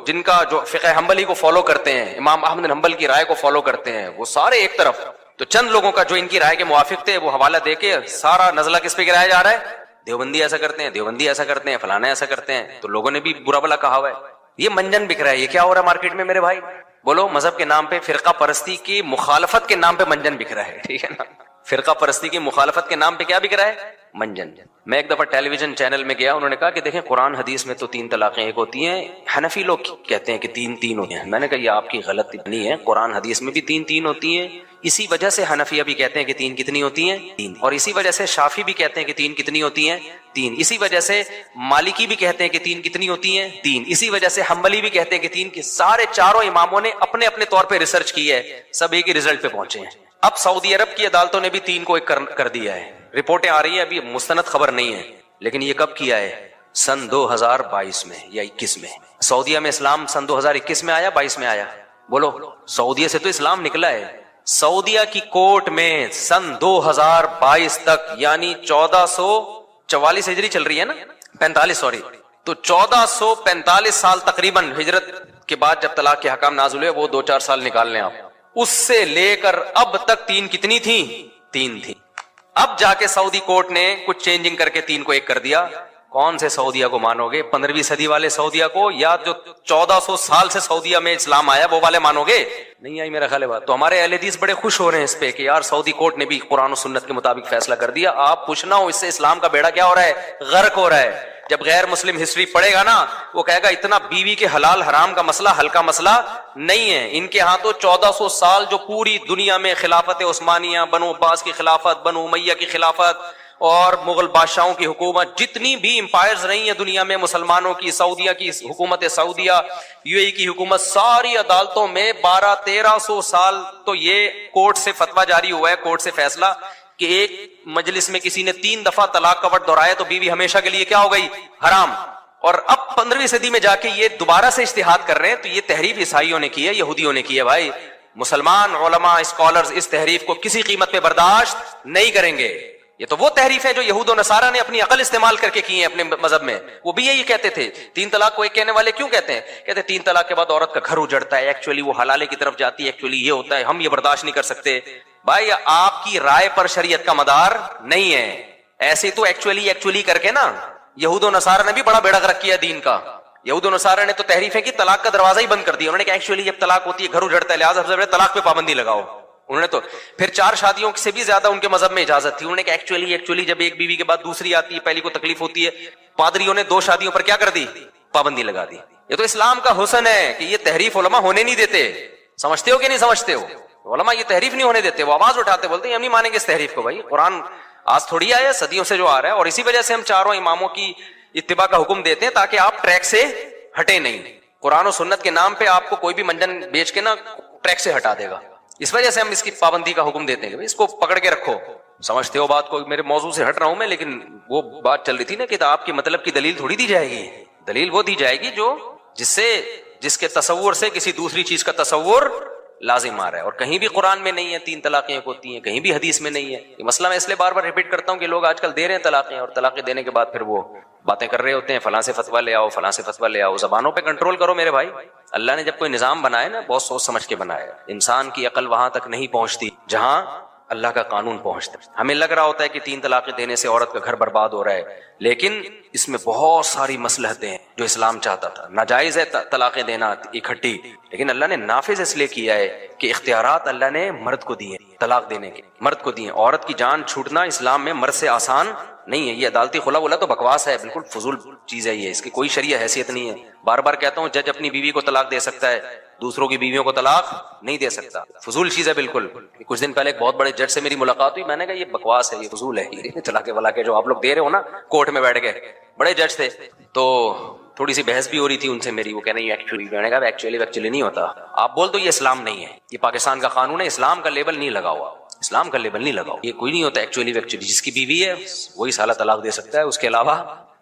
Speaker 3: جن کا جو فقہ حنبلی کو فالو کرتے ہیں, امام احمد بن حنبل کی رائے کو فالو کرتے ہیں, وہ سارے ایک طرف. تو چند لوگوں کا جو ان کی رائے کے موافق تھے وہ حوالہ دے کے سارا نزلہ کس پہ گرایا جا رہا ہے؟ دیوبندی ایسا کرتے ہیں, دیوبندی ایسا کرتے ہیں, فلانا ایسا کرتے ہیں. تو لوگوں نے بھی برا بلا کہا ہوا ہے. یہ منجن بک رہا ہے. یہ کیا ہو رہا ہے مارکیٹ میں میرے بھائی؟ بولو, مذہب کے نام پہ, فرقہ پرستی کی مخالفت کے نام پہ منجن بک رہا ہے. ٹھیک ہے نا, فرقہ پرستی کی مخالفت کے نام پہ کیا بک رہا ہے؟ منجن. میں ایک دفعہ ٹیلی ویژن چینل میں گیا, انہوں نے کہا کہ دیکھیں قرآن حدیث میں تو 3 طلاقیں ایک ہوتی ہیں, حنفی لوگ کہتے ہیں کہ 3 ہوتی ہیں. میں نے کہا یہ آپ کی غلط نہیں ہے, قرآن حدیث میں بھی 3 ہوتی ہیں. اسی وجہ سے حنفیہ بھی کہتے ہیں کہ 3 کتنی ہوتی ہیں؟ 3. اور اسی وجہ سے شافعی بھی کہتے ہیں کہ 3 کتنی ہوتی ہیں؟ 3. اسی وجہ سے مالکی بھی کہتے ہیں کہ 3 کتنی ہوتی ہیں؟ 3. اسی وجہ سے حنبلی بھی کہتے ہیں کہ 3 کی. سارے چاروں اماموں نے اپنے اپنے طور پہ ریسرچ کی ہے, سب ایک ہی ریزلٹ پہ پہنچے ہیں. اب سعودی عرب کی عدالتوں نے بھی 3 کو 1 کر دیا ہے. رپورٹیں آ رہی ہیں, ابھی مستند خبر نہیں ہے, لیکن یہ کب کیا ہے؟ سن 2022 میں یا 21 میں. سعودیہ میں اسلام سن 2021 میں آیا, 22 میں آیا؟ بولو, سعودیہ سے تو اسلام نکلا ہے. سعودیہ کی کورٹ میں سن 2022 تک, یعنی 1444 ہجری چل رہی ہے نا, 45 سوری, تو 1445 سال تقریباً ہجرت کے بعد جب طلاق کے حکام نازل ہوئے, وہ 2-4 سال نکال لیں آپ, اس سے لے کر اب تک 3 کتنی تھیں؟ 3 تھی. اب جا کے سعودی کورٹ نے کچھ چینجنگ کر کے 3 کو 1 کر دیا. کون سے سعودیہ کو مانو گے؟ 15ویں صدی والے سعودیہ کو, یا جو 1400 سال سے سعودیہ میں اسلام آیا وہ والے مانو گے؟ نہیں آئی میرا خیال ہے بات. تو ہمارے اہل حدیث بڑے خوش ہو رہے ہیں اس پہ کہ یار سعودی کورٹ نے بھی قرآن و سنت کے مطابق فیصلہ کر دیا. آپ پوچھنا ہو, اس سے اسلام کا بیڑا کیا ہو رہا ہے؟ غرق ہو رہا ہے. جب غیر مسلم ہسٹری پڑھے گا نا, وہ کہے گا اتنا بیوی کے حلال حرام کا مسئلہ ہلکا مسئلہ نہیں ہے. ان کے ہاں تو 1400 سال جو پوری دنیا میں خلافت عثمانیہ, بنو عباس کی خلافت, بنو امیہ کی خلافت اور مغل بادشاہوں کی حکومت, جتنی بھی امپائرز رہی ہیں دنیا میں مسلمانوں کی, سعودیہ کی حکومت سعودیہ, یو اے ای کی حکومت, ساری عدالتوں میں 1200-1300 سال تو یہ کورٹ سے فتویٰ جاری ہوا ہے, کورٹ سے فیصلہ کہ ایک مجلس میں کسی نے 3 دفعہ طلاق کا ورڈ دہرایا تو بیوی ہمیشہ کے لیے کیا ہو گئی؟ حرام. اور اب 15ویں صدی میں جا کے یہ دوبارہ سے اجتہاد کر رہے ہیں. تو یہ تحریف عیسائیوں نے کی ہے, یہودیوں نے کی ہے. بھائی مسلمان علماء اسکالرز اس تحریف کو کسی قیمت پہ برداشت نہیں کریں گے. یہ تو وہ تحریف ہے جو یہود و نصارہ نے اپنی عقل استعمال کر کے کی ہیں اپنے مذہب میں. وہ بھی یہی کہتے تھے. 3 طلاق کو ایک کہنے والے کیوں کہتے ہیں؟ کہتے ہیں 3 طلاق کے بعد عورت کا گھر اجڑتا ہے, ایکچولی وہ حلالے کی طرف جاتی ہے, ایکچولی یہ ہوتا ہے, ہم یہ برداشت نہیں کر سکتے. بھائی آپ کی رائے پر شریعت کا مدار نہیں ہے. ایسے تو ایکچولی کر کے نا یہود و نصارہ نے بھی بڑا بیڑا غرق کیا دین کا. یہود و نصارہ نے تو تحریفیں کی, طلاق کا دروازہ ہی بند کر دیا. انہوں نے کہا ایکچولی جب طلاق ہوتی ہے گھر اجڑتا ہے, لہٰذا طلاق پہ پابندی لگاؤ. انہوں نے تو پھر 4 شادیوں سے بھی زیادہ ان کے مذہب میں اجازت تھی. انہوں نے کہا ایکچولی جب ایک بیوی کے بعد دوسری آتی ہے, پہلی کو تکلیف ہوتی ہے, پادریوں نے 2 شادیوں پر کیا کر دی, پابندی لگا دی. یہ تو اسلام کا حسن ہے کہ یہ تحریف علماء ہونے نہیں دیتے. سمجھتے ہو کہ نہیں سمجھتے ہو؟ علماء یہ تحریف نہیں ہونے دیتے. وہ آواز اٹھاتے بولتے ہیں ہم نہیں مانیں گے اس تحریف کو. بھائی قرآن آج تھوڑی آیا, صدیوں سے جو آ رہا ہے, اور اسی وجہ سے ہم چاروں اماموں کی اتباع کا حکم دیتے ہیں تاکہ آپ ٹریک سے ہٹے نہیں. قرآن و سنت کے نام پہ آپ کو کوئی بھی منجن بیچ کے نا ٹریک سے ہٹا دے گا. اس وجہ سے ہم اس کی پابندی کا حکم دیتے ہیں کہ اس کو پکڑ کے رکھو. سمجھتے ہو بات کو؟ میرے موضوع سے ہٹ رہا ہوں میں, لیکن وہ بات چل رہی تھی نا کہ آپ کے مطلب کی دلیل تھوڑی دی جائے گی. دلیل وہ دی جائے گی جو جس کے تصور سے کسی دوسری چیز کا تصور لازم آ رہا ہے. اور کہیں بھی قرآن میں نہیں ہے 3 طلاقیں ہوتی ہیں, کہیں بھی حدیث میں نہیں ہے. یہ مسئلہ میں اس لیے بار بار ریپیٹ کرتا ہوں کہ لوگ آج کل دے رہے ہیں طلاقیں, اور طلاقیں دینے کے بعد پھر وہ باتیں کر رہے ہوتے ہیں, فلاں سے فتویٰ لے آؤ, فلاں سے فتویٰ لے آؤ. زبانوں پہ کنٹرول کرو میرے بھائی. اللہ نے جب کوئی نظام بنایا نا, بہت سوچ سمجھ کے بنایا. انسان کی عقل وہاں تک نہیں پہنچتی جہاں اللہ کا قانون پہنچتا ہے. ہمیں لگ رہا ہوتا ہے کہ 3 طلاقیں دینے سے عورت کا گھر برباد ہو رہا ہے, لیکن اس میں بہت ساری مصلحتیں ہیں جو اسلام چاہتا تھا. ناجائز ہے طلاقیں دینا اکٹھی, لیکن اللہ نے نافذ اس لیے کیا ہے کہ اختیارات اللہ نے مرد کو دیے, طلاق دینے کے مرد کو دیے. عورت کی جان چھوٹنا اسلام میں مرد سے آسان نہیں ہے. یہ عدالتی خلا ولا تو بکواس ہے, بالکل فضول چیز ہے یہ, اس کی کوئی شرعی حیثیت نہیں ہے. بار بار کہتا ہوں, جج اپنی بیوی کو طلاق دے سکتا ہے, دوسروں کی بیویوں کو طلاق نہیں دے سکتا. فضول چیز ہے بالکل. کچھ دن پہلے ایک بہت بڑے جج سے میری ملاقات ہوئی, میں نے کہا یہ بکواس ہے, یہ فضول ہے, یہ طلاق والا کے جو آپ لوگ دے رہے ہو نا کورٹ میں بیٹھ کے. بڑے جج تھے, تو تھوڑی سی بحث بھی ہو رہی تھی ان سے میری. وہ کہہ رہے ہیں ایکچولی, میں نے کہا ایکچولی نہیں ہوتا. آپ بول دو یہ اسلام نہیں ہے, یہ پاکستان کا قانون ہے, اسلام کا لیبل نہیں لگا ہوا, اسلام کا لیبل نہیں لگاؤ. یہ کوئی نہیں ہوتا ایکچولی. جس کی بیوی ہے وہی سالہ طلاق دے سکتا ہے, اس کے علاوہ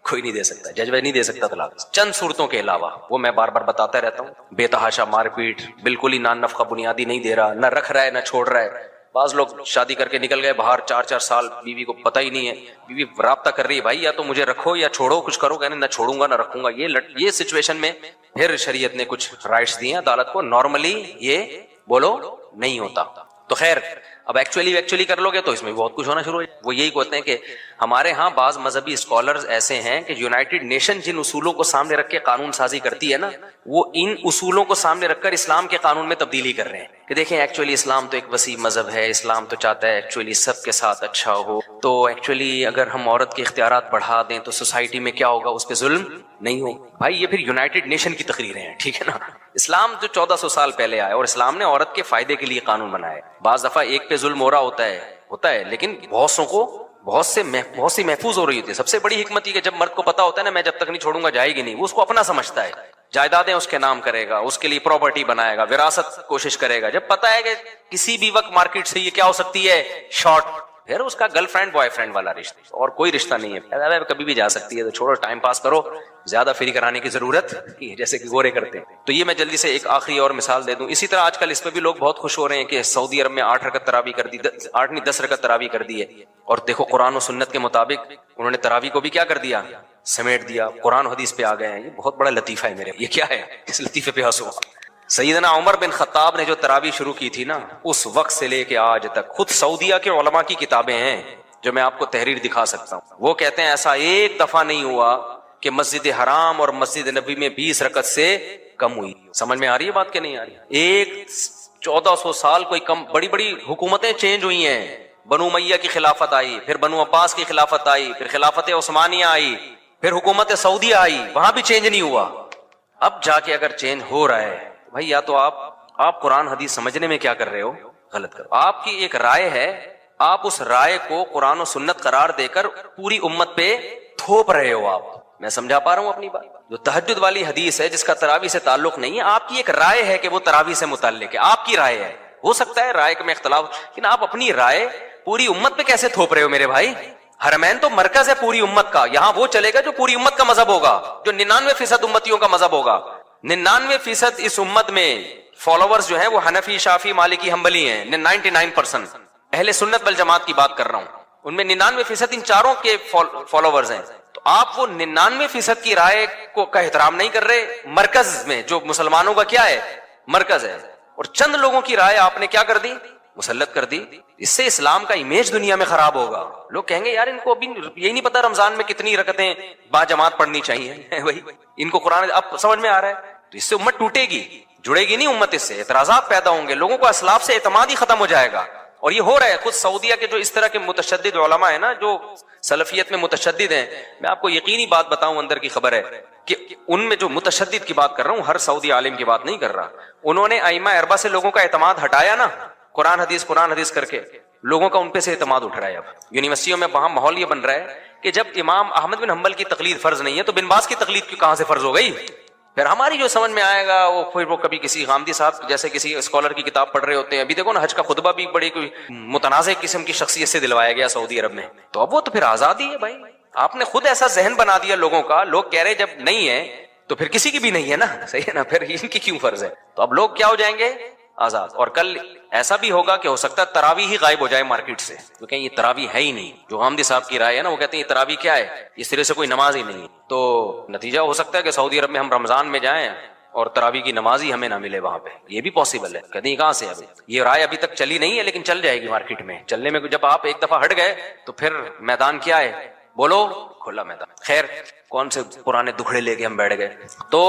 Speaker 3: کوئی نہیں دے سکتا. جج وج نہیں دے سکتا طلاق, چند صورتوں کے علاوہ. وہ میں بار بار بتاتا رہتا ہوں. بے تحاشا مار پیٹ, بالکل ہی نان نفقہ بنیادی نہیں دے رہا, نہ رکھ رہا ہے نہ چھوڑ رہا ہے. بعض لوگ شادی کر کے نکل گئے باہر, 4 سال بیوی کو پتہ ہی نہیں ہے. بیوی رابطہ کر رہی ہے, بھائی یا تو مجھے رکھو یا چھوڑو, کچھ کرو. کہنے نہ چھوڑوں گا نہ رکھوں گا. یہ سچویشن میں پھر شریعت نے کچھ رائٹس دیے عدالت کو. نارملی یہ بولو نہیں ہوتا. تو خیر, اب ایکچولی کر لو گے تو اس میں بہت کچھ ہونا شروع ہو. وہ یہی کہتے ہیں کہ ہمارے ہاں بعض مذہبی اسکالرز ایسے ہیں کہ یونائٹڈ نیشن جن اصولوں کو سامنے رکھ کے قانون سازی کرتی ہے نا, وہ ان اصولوں کو سامنے رکھ کر اسلام کے قانون میں تبدیلی کر رہے ہیں کہ دیکھیں ایکچولی اسلام تو ایک وسیع مذہب ہے, اسلام تو چاہتا ہے ایکچولی سب کے ساتھ اچھا ہو, تو ایکچولی اگر ہم عورت کے اختیارات بڑھا دیں تو سوسائٹی میں کیا ہوگا, اس پہ ظلم نہیں ہو. بھائی یہ پھر یونائٹڈ نیشن کی تقریریں ہیں, ٹھیک ہے نا. اسلام جو 1400 سال پہلے آیا, اور اسلام نے عورت کے فائدے کے لیے قانون بنایا. بعض دفعہ ایک پہ ظلم ہو رہا ہوتا ہے, لیکن بہت سی محفوظ ہو رہی ہوتی ہے. سب سے بڑی حکمت یہ کہ جب مرد کو پتا ہوتا ہے نا میں جب تک نہیں چھوڑوں گا جائے گی نہیں, وہ اس کو اپنا سمجھتا ہے, جائیدادیں اس کے نام کرے گا, اس کے لیے پراپرٹی بنائے گا, وراثت کوشش کرے گا. جب پتا ہے کہ کسی بھی وقت مارکیٹ سے یہ کیا ہو سکتی ہے, شارٹ, پھر اس کا گرل فرینڈ بوائے فرینڈ والا رشتہ, اور کوئی رشتہ نہیں ہے, کبھی بھی جا سکتی ہے, تو چھوڑو, ٹائم پاس کرو, زیادہ فری کرانے کی ضرورت نہیں, جیسے کہ گورے کرتے ہیں. تو یہ میں جلدی سے ایک آخری اور مثال دے دوں. اسی طرح آج کل اس پہ بھی لوگ بہت خوش ہو رہے ہیں کہ سعودی عرب میں 8 رکعت تراویح کر دی, 8 نہیں 10 رکعت تراویح کر دی ہے. اور دیکھو قرآن و سنت کے مطابق انہوں نے تراویح کو بھی کیا کر دیا, سمیٹ دیا, قرآن حدیث پہ آ گئے ہیں. یہ بہت بڑا لطیفہ ہے میرے, یہ کیا ہے, اس لطیفے پہ ہنسو. سیدنا عمر بن خطاب نے جو تراویح شروع کی تھی نا, اس وقت سے لے کے آج تک خود سعودیہ کے علماء کی کتابیں ہیں جو میں آپ کو تحریر دکھا سکتا ہوں. وہ کہتے ہیں ایسا ایک دفعہ نہیں ہوا کہ مسجد حرام اور مسجد نبی میں 20 رکعت سے کم ہوئی. سمجھ میں آ رہی ہے بات کہ نہیں آ رہی؟ ایک 1400 سال کوئی کم, بڑی بڑی حکومتیں چینج ہوئی ہیں. بنو امیہ کی خلافت آئی, پھر بنو عباس کی خلافت آئی, پھر خلافت عثمانیہ آئی, پھر حکومت سعودیہ آئی, وہاں بھی چینج نہیں ہوا. اب جا کے اگر چینج ہو رہا ہے بھائی, یا تو آپ قرآن حدیث سمجھنے میں کیا کر رہے ہو, غلط کرو. آپ کی ایک رائے ہے, آپ اس رائے کو قرآن و سنت قرار دے کر پوری امت پہ تھوپ رہے ہو. آپ, میں سمجھا پا رہا ہوں اپنی بات؟ جو تہجد والی حدیث ہے جس کا تراویح سے تعلق نہیں ہے, آپ کی ایک رائے ہے کہ وہ تراویح سے متعلق ہے, آپ کی رائے ہے. ہو سکتا ہے رائے میں اختلاف, لیکن آپ اپنی رائے پوری امت پہ کیسے تھوپ رہے ہو میرے بھائی؟ حرمین تو مرکز ہے پوری امت کا, یہاں وہ چلے گا جو پوری امت کا مذہب ہوگا, جو 99% امتیوں کا مذہب ہوگا. 99% اس امت میں فالوورز جو ہیں وہ حنفی، شافی، مالکی، حنبلی ہیں. 99% اہل سنت والجماعت کی بات کر رہا ہوں. ان میں 99% ان چاروں کے فالوورز ہیں. تو آپ وہ 99% کی رائے کا احترام نہیں کر رہے. مرکز میں جو مسلمانوں کا کیا ہے، مرکز ہے، اور چند لوگوں کی رائے آپ نے کیا کر دی، مسلط کر دی. اس سے اسلام کا امیج دنیا میں خراب ہوگا. لوگ کہیں گے یار ان کو ابھی یہی نہیں پتا رمضان میں کتنی رکعتیں با جماعت پڑھنی چاہیے. وہی ان کو قرآن اب سمجھ میں آ رہا ہے. تو اس سے امت ٹوٹے گی، جڑے گی نہیں امت. اس سے اعتراضات پیدا ہوں گے، لوگوں کو اسلاف سے اعتماد ہی ختم ہو جائے گا. اور یہ ہو رہا ہے. خود سعودیہ کے جو اس طرح کے متشدد علماء ہیں نا، جو سلفیت میں متشدد ہیں، میں آپ کو یقینی بات بتاؤں، اندر کی خبر ہے کہ ان میں جو متشدد کی بات کر رہا ہوں، ہر سعودی عالم کی بات نہیں کر رہا. انہوں نے ائمہ اربعہ سے لوگوں کا اعتماد ہٹایا نا، قرآن حدیث کر کے لوگوں کا ان پہ سے اعتماد اٹھ رہا ہے. اب یونیورسٹیوں میں وہاں ماحول یہ بن رہا ہے کہ جب امام احمد بن حنبل کی تقلید فرض نہیں ہے تو بن باز کی تقلید کہاں سے فرض ہو گئی؟ پھر ہماری جو سمجھ میں آئے گا وہ کبھی کسی غامدی صاحب جیسے کسی اسکالر کی کتاب پڑھ رہے ہوتے ہیں. ابھی دیکھو نا، حج کا خطبہ بھی بڑی کوئی متنازع قسم کی شخصیت سے دلوایا گیا سعودی عرب میں. تو اب وہ تو پھر آزادی ہے بھائی. آپ نے خود ایسا ذہن بنا دیا لوگوں کا. لوگ کہہ رہے جب نہیں ہے تو پھر کسی کی بھی نہیں ہے نا، صحیح ہے نا، پھر ان کی کیوں فرض ہے؟ تو اب لوگ کیا ہو جائیں گے؟ آزاد. اور کل ایسا بھی ہوگا کہ ہو سکتا ہے تراویح ہی غائب ہو جائے مارکیٹ سے، کیونکہ یہ تراویح ہے ہی نہیں. جو حامدی صاحب کی رائے ہے نا، وہ کہتے ہیں یہ تراویح کیا ہے، اس طرح سے کوئی نماز ہی نہیں. تو نتیجہ ہو سکتا ہے کہ سعودی عرب میں ہم رمضان میں جائیں اور تراویح کی نماز ہی ہمیں نہ ملے وہاں پہ. یہ بھی پاسبل ہے. کہتے ہیں کہاں سے؟ ابھی یہ رائے ابھی تک چلی نہیں ہے، لیکن چل جائے گی مارکیٹ میں. چلنے میں جب آپ ایک دفعہ ہٹ گئے تو پھر میدان کیا ہے؟ بولو، کھلا میدان. خیر، کون سے پرانے دکھڑے لے کے ہم بیٹھ گئے. تو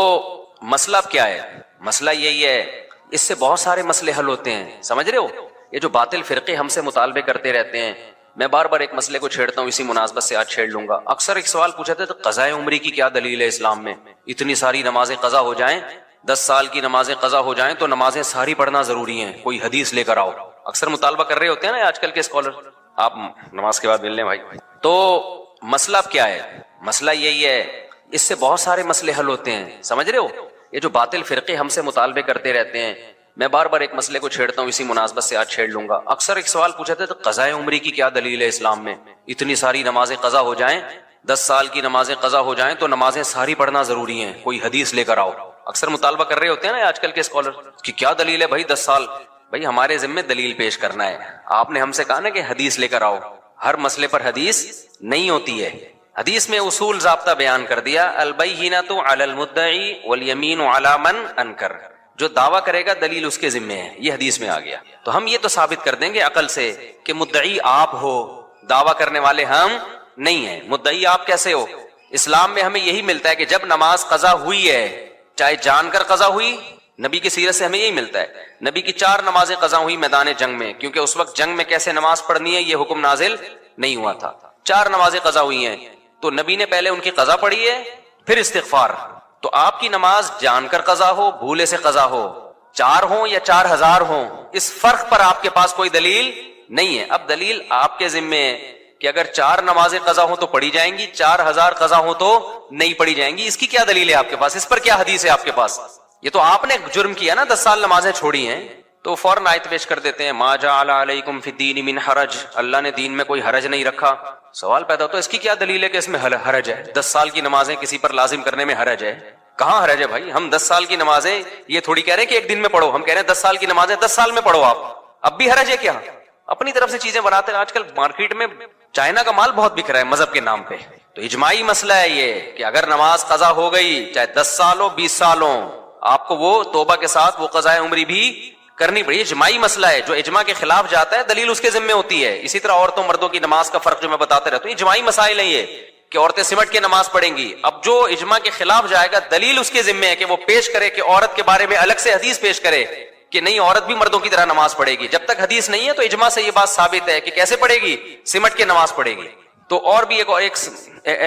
Speaker 3: مسئلہ کیا ہے؟ مسئلہ یہی ہے، اس سے بہت سارے مسئلے حل ہوتے ہیں. سمجھ رہے ہو؟ یہ جو باطل فرقے ہم سے مطالبے کرتے رہتے ہیں، میں بار بار ایک مسئلے کو چھیڑتا ہوں، اسی مناسبت سے آج چھیڑ لوں گا. اکثر ایک سوال پوچھا تھا، تو قضاء عمری کی کیا دلیل ہے اسلام میں؟ اتنی ساری نمازیں قضا ہو جائیں، 10 سال کی نمازیں قضا ہو جائیں تو نمازیں ساری پڑھنا ضروری ہیں، کوئی حدیث لے کر آؤ. اکثر مطالبہ کر رہے ہوتے ہیں نا آج کل کے اسکالر. آپ نماز کے بعد مل لیں بھائی. تو مسئلہ کیا ہے؟ مسئلہ یہی ہے، اس سے بہت سارے مسئلے حل ہوتے ہیں. سمجھ رہے ہو؟ یہ جو باطل فرقے ہم سے مطالبے کرتے رہتے ہیں، میں بار بار ایک مسئلے کو چھیڑتا ہوں، اسی مناسبت سے آج چھیڑ لوں گا. اکثر ایک سوال پوچھا تھا، تو قضاء عمری کی کیا دلیل ہے اسلام میں؟ اتنی ساری نمازیں قضا ہو جائیں، 10 سال کی نمازیں قضا ہو جائیں تو نمازیں ساری پڑھنا ضروری ہیں، کوئی حدیث لے کر آؤ. اکثر مطالبہ کر رہے ہوتے ہیں نا آج کل کے اسکالر کہ کیا دلیل ہے بھائی 10 سال. بھائی ہمارے ذمے دلیل پیش کرنا ہے. آپ نے ہم سے کہا نا کہ حدیث لے کر آؤ. ہر مسئلے پر حدیث نہیں ہوتی ہے. حدیث میں اصول ضابطہ بیان کر دیا، البینۃ علی المدعی والیمین علی من انکر. جو دعویٰ کرے گا دلیل اس کے ذمے ہے، یہ حدیث میں آ گیا. تو ہم یہ تو ثابت کر دیں گے عقل سے کہ مدعی آپ ہو، دعویٰ کرنے والے ہم نہیں ہیں. مدعی آپ کیسے ہو؟ اسلام میں ہمیں یہی ملتا ہے کہ جب نماز قضا ہوئی ہے، چاہے جان کر قضا ہوئی، نبی کی سیرت سے ہمیں یہی ملتا ہے. نبی کی 4 نمازیں قضا ہوئی میدان جنگ میں، کیونکہ اس وقت جنگ میں کیسے نماز پڑھنی ہے یہ حکم نازل نہیں ہوا تھا. 4 نمازیں قضا ہوئی ہیں تو نبی نے پہلے ان کی قضا پڑھی ہے، پھر استغفار. تو آپ کی نماز جان کر قضا ہو، بھولے سے قضا ہو، 4 ہوں یا 4000 ہوں، اس فرق پر آپ کے پاس کوئی دلیل نہیں ہے. اب دلیل آپ کے ذمے ہے کہ اگر 4 نمازیں قضا ہوں تو پڑھی جائیں گی، 4000 قضا ہوں تو نہیں پڑھی جائیں گی. اس کی کیا دلیل ہے آپ کے پاس؟ اس پر کیا حدیث ہے آپ کے پاس؟ یہ تو آپ نے جرم کیا نا، 10 سال نمازیں چھوڑی ہیں تو فوراً آیت پیش کر دیتے ہیں، ما جعل علیکم فی الدین من حرج. اللہ نے دین میں کوئی حرج نہیں رکھا. سوال پیدا ہوتا ہے اس کی کیا دلیل ہے کہ اس میں حرج ہے؟ 10 سال کی نمازیں کسی پر لازم کرنے میں حرج ہے؟ کہاں حرج ہے بھائی؟ ہم 10 سال کی نمازیں یہ تھوڑی کہہ رہے ہیں کہ ایک دن میں پڑھو، ہم کہہ رہے ہیں 10 سال کی نمازیں 10 سال میں پڑھو. آپ اب بھی حرج ہے کیا؟ اپنی طرف سے چیزیں بناتے ہیں. آج کل مارکیٹ میں چائنا کا مال بہت بک رہا ہے مذہب کے نام پہ. تو اجماعی مسئلہ ہے یہ کہ اگر نماز قضا ہو گئی، چاہے 10 سال ہو 20 سال ہو، آپ کو وہ توبہ کے ساتھ وہ قضاء عمری بھی کرنی پڑی. اجماعی مسئلہ ہے. جو اجماع کے خلاف جاتا ہے دلیل اس کے ذمے ہوتی ہے. اسی طرح عورتوں مردوں کی نماز کا فرق جو میں بتاتے رہتا ہوں، اجماعی مسائل ہیں یہ کہ عورتیں سمٹ کے نماز پڑھیں گی. اب جو اجماع کے خلاف جائے گا دلیل اس کے ذمے ہے کہ وہ پیش کرے، کہ عورت کے بارے میں الگ سے حدیث پیش کرے کہ نہیں عورت بھی مردوں کی طرح نماز پڑھے گی. جب تک حدیث نہیں ہے تو اجماع سے یہ بات ثابت ہے کہ کیسے پڑھے گی؟ سمٹ کے نماز پڑھے گی. تو اور بھی ایک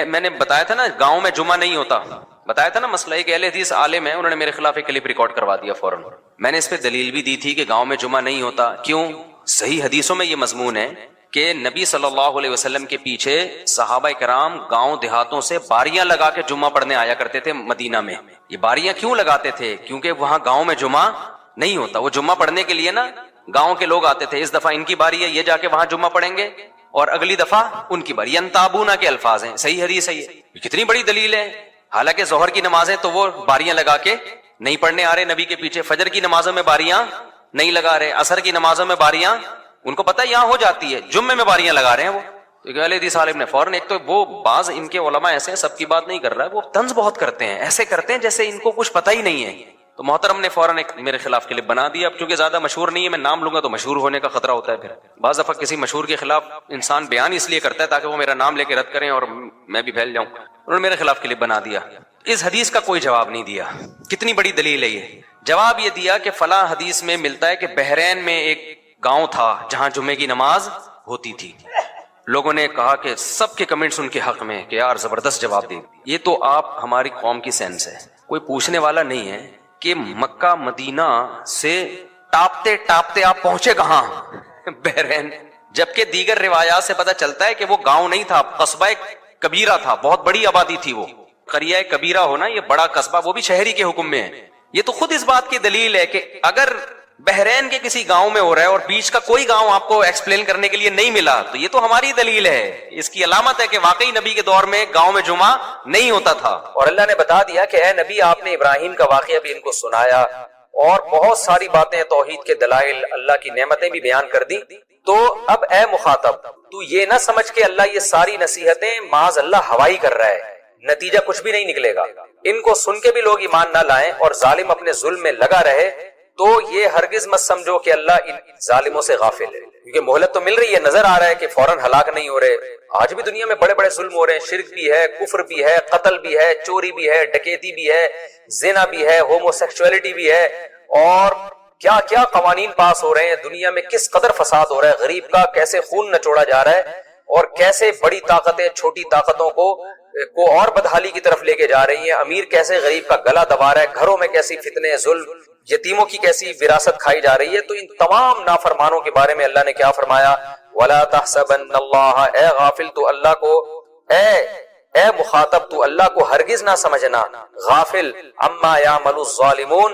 Speaker 3: میں نے بتایا تھا نا گاؤں میں جمعہ نہیں ہوتا، بتایا تھا نا مسئلہ. ایک اہل حدیث عالم ہے، انہوں نے میرے خلاف ایک کلپ ریکارڈ کروا دیا فوراً. میں نے اس پہ دلیل بھی دی تھی کہ گاؤں میں جمعہ نہیں ہوتا. کیوں؟ صحیح حدیثوں میں یہ مضمون ہے کہ نبی صلی اللہ علیہ وسلم کے پیچھے صحابہ کرام گاؤں دیہاتوں سے باریاں لگا کے جمعہ پڑھنے آیا کرتے تھے مدینہ میں. یہ باریاں کیوں لگاتے تھے؟ کیونکہ وہاں گاؤں میں جمعہ نہیں ہوتا. وہ جمعہ پڑھنے کے لیے نا گاؤں کے لوگ آتے تھے. اس دفعہ ان کی باری ہے، یہ جا کے وہاں جمعہ پڑھیں گے، اور اگلی دفعہ ان کی باری. ینتابونا کے الفاظ ہیں. صحیح حدیث ہے یہ. کتنی بڑی دلیل ہے. حالانکہ ظہر کی نمازیں تو وہ باریاں لگا کے نہیں پڑھنے آ رہے نبی کے پیچھے, فجر کی نمازوں میں باریاں نہیں لگا رہے, عصر کی نمازوں میں باریاں ان کو پتہ یہاں ہو جاتی ہے, جمعے میں باریاں لگا رہے ہیں وہ. تو اہل حدیث عالم نے فوراً, ایک تو وہ بعض ان کے علماء ایسے ہیں, سب کی بات نہیں کر رہا ہے, وہ طنز بہت کرتے ہیں, ایسے کرتے ہیں جیسے ان کو کچھ پتہ ہی نہیں ہے. تو محترم نے فوراً ایک میرے خلاف کلپ بنا دیا. اب چونکہ زیادہ مشہور نہیں ہے, میں نام لوں گا تو مشہور ہونے کا خطرہ ہوتا ہے. پھر بعض دفعہ کسی مشہور کے خلاف انسان بیان اس لیے کرتا ہے تاکہ وہ میرا نام لے کے رد کریں اور میں بھی پھیل جاؤں. انہوں نے میرے خلاف کلپ بنا دیا, اس حدیث کا کوئی جواب نہیں دیا. کتنی بڑی دلیل ہے یہ. جواب یہ دیا کہ فلاں حدیث میں ملتا ہے کہ بحرین میں ایک گاؤں تھا جہاں جمعے کی نماز ہوتی تھی. لوگوں نے کہا کہ سب کے کمنٹس ان کے حق میں کہ یار زبردست جواب دیں. یہ تو آپ ہماری قوم کی سینس ہے, کوئی پوچھنے والا نہیں ہے کہ مکہ مدینہ سے ٹاپتے ٹاپتے آپ پہنچے کہاں, بحرین. جبکہ دیگر روایات سے پتہ چلتا ہے کہ وہ گاؤں نہیں تھا, قصبہ کبیرہ تھا, بہت بڑی آبادی تھی. وہ قریہ کبیرہ ہونا, یہ بڑا قصبہ, وہ بھی شہری کے حکم میں ہے. یہ تو خود اس بات کی دلیل ہے کہ اگر بحرین کے کسی گاؤں میں ہو رہا ہے اور بیچ کا کوئی گاؤں آپ کو ایکسپلین کرنے کے لیے نہیں ملا, تو یہ تو ہماری دلیل ہے. اس کی علامت ہے کہ واقعی نبی کے دور میں گاؤں میں جمعہ نہیں ہوتا تھا. اور اللہ نے بتا دیا کہ اے نبی آپ نے ابراہیم کا واقعہ بھی ان کو سنایا اور بہت ساری باتیں, توحید کے دلائل, اللہ کی نعمتیں بھی بیان کر دی. تو اب اے مخاطب, تو یہ نہ سمجھ کے اللہ یہ ساری نصیحتیں معاذ اللہ ہوائی کر رہا ہے, نتیجہ کچھ بھی نہیں نکلے گا. ان کو سن کے بھی لوگ ایمان نہ لائیں اور ظالم اپنے ظلم میں لگا رہے, تو یہ ہرگز مت سمجھو کہ اللہ ان ظالموں سے غافل ہے, کیونکہ مہلت تو مل رہی ہے, نظر آ رہا ہے کہ فوراً ہلاک نہیں ہو رہے. آج بھی دنیا میں بڑے بڑے ظلم ہو رہے ہیں, شرک بھی ہے, کفر بھی ہے, قتل بھی ہے, چوری بھی ہے, ڈکیتی بھی ہے, زنا بھی ہے, ہومو سیکسولیٹی بھی ہے, اور کیا کیا قوانین پاس ہو رہے ہیں دنیا میں, کس قدر فساد ہو رہا ہے, غریب کا کیسے خون نچوڑا جا رہا ہے, اور کیسے بڑی طاقتیں چھوٹی طاقتوں کو اور بدحالی کی طرف لے کے جا رہی ہیں, امیر کیسے غریب کا گلا دبا رہا ہے, گھروں میں کیسی فتنے, ظلم, یتیموں کی کیسی وراثت کھائی جا رہی ہے. تو ان تمام نافرمانوں کے بارے میں اللہ نے کیا فرمایا, وَلَا تَحْسَبَنَّ اللَّهَ, اے غافل تو اللہ کو, اے مخاطب تو اللہ کو ہرگز نہ سمجھنا غافل, عَمَّا يَعْمَلُ الظَّالِمُونَ,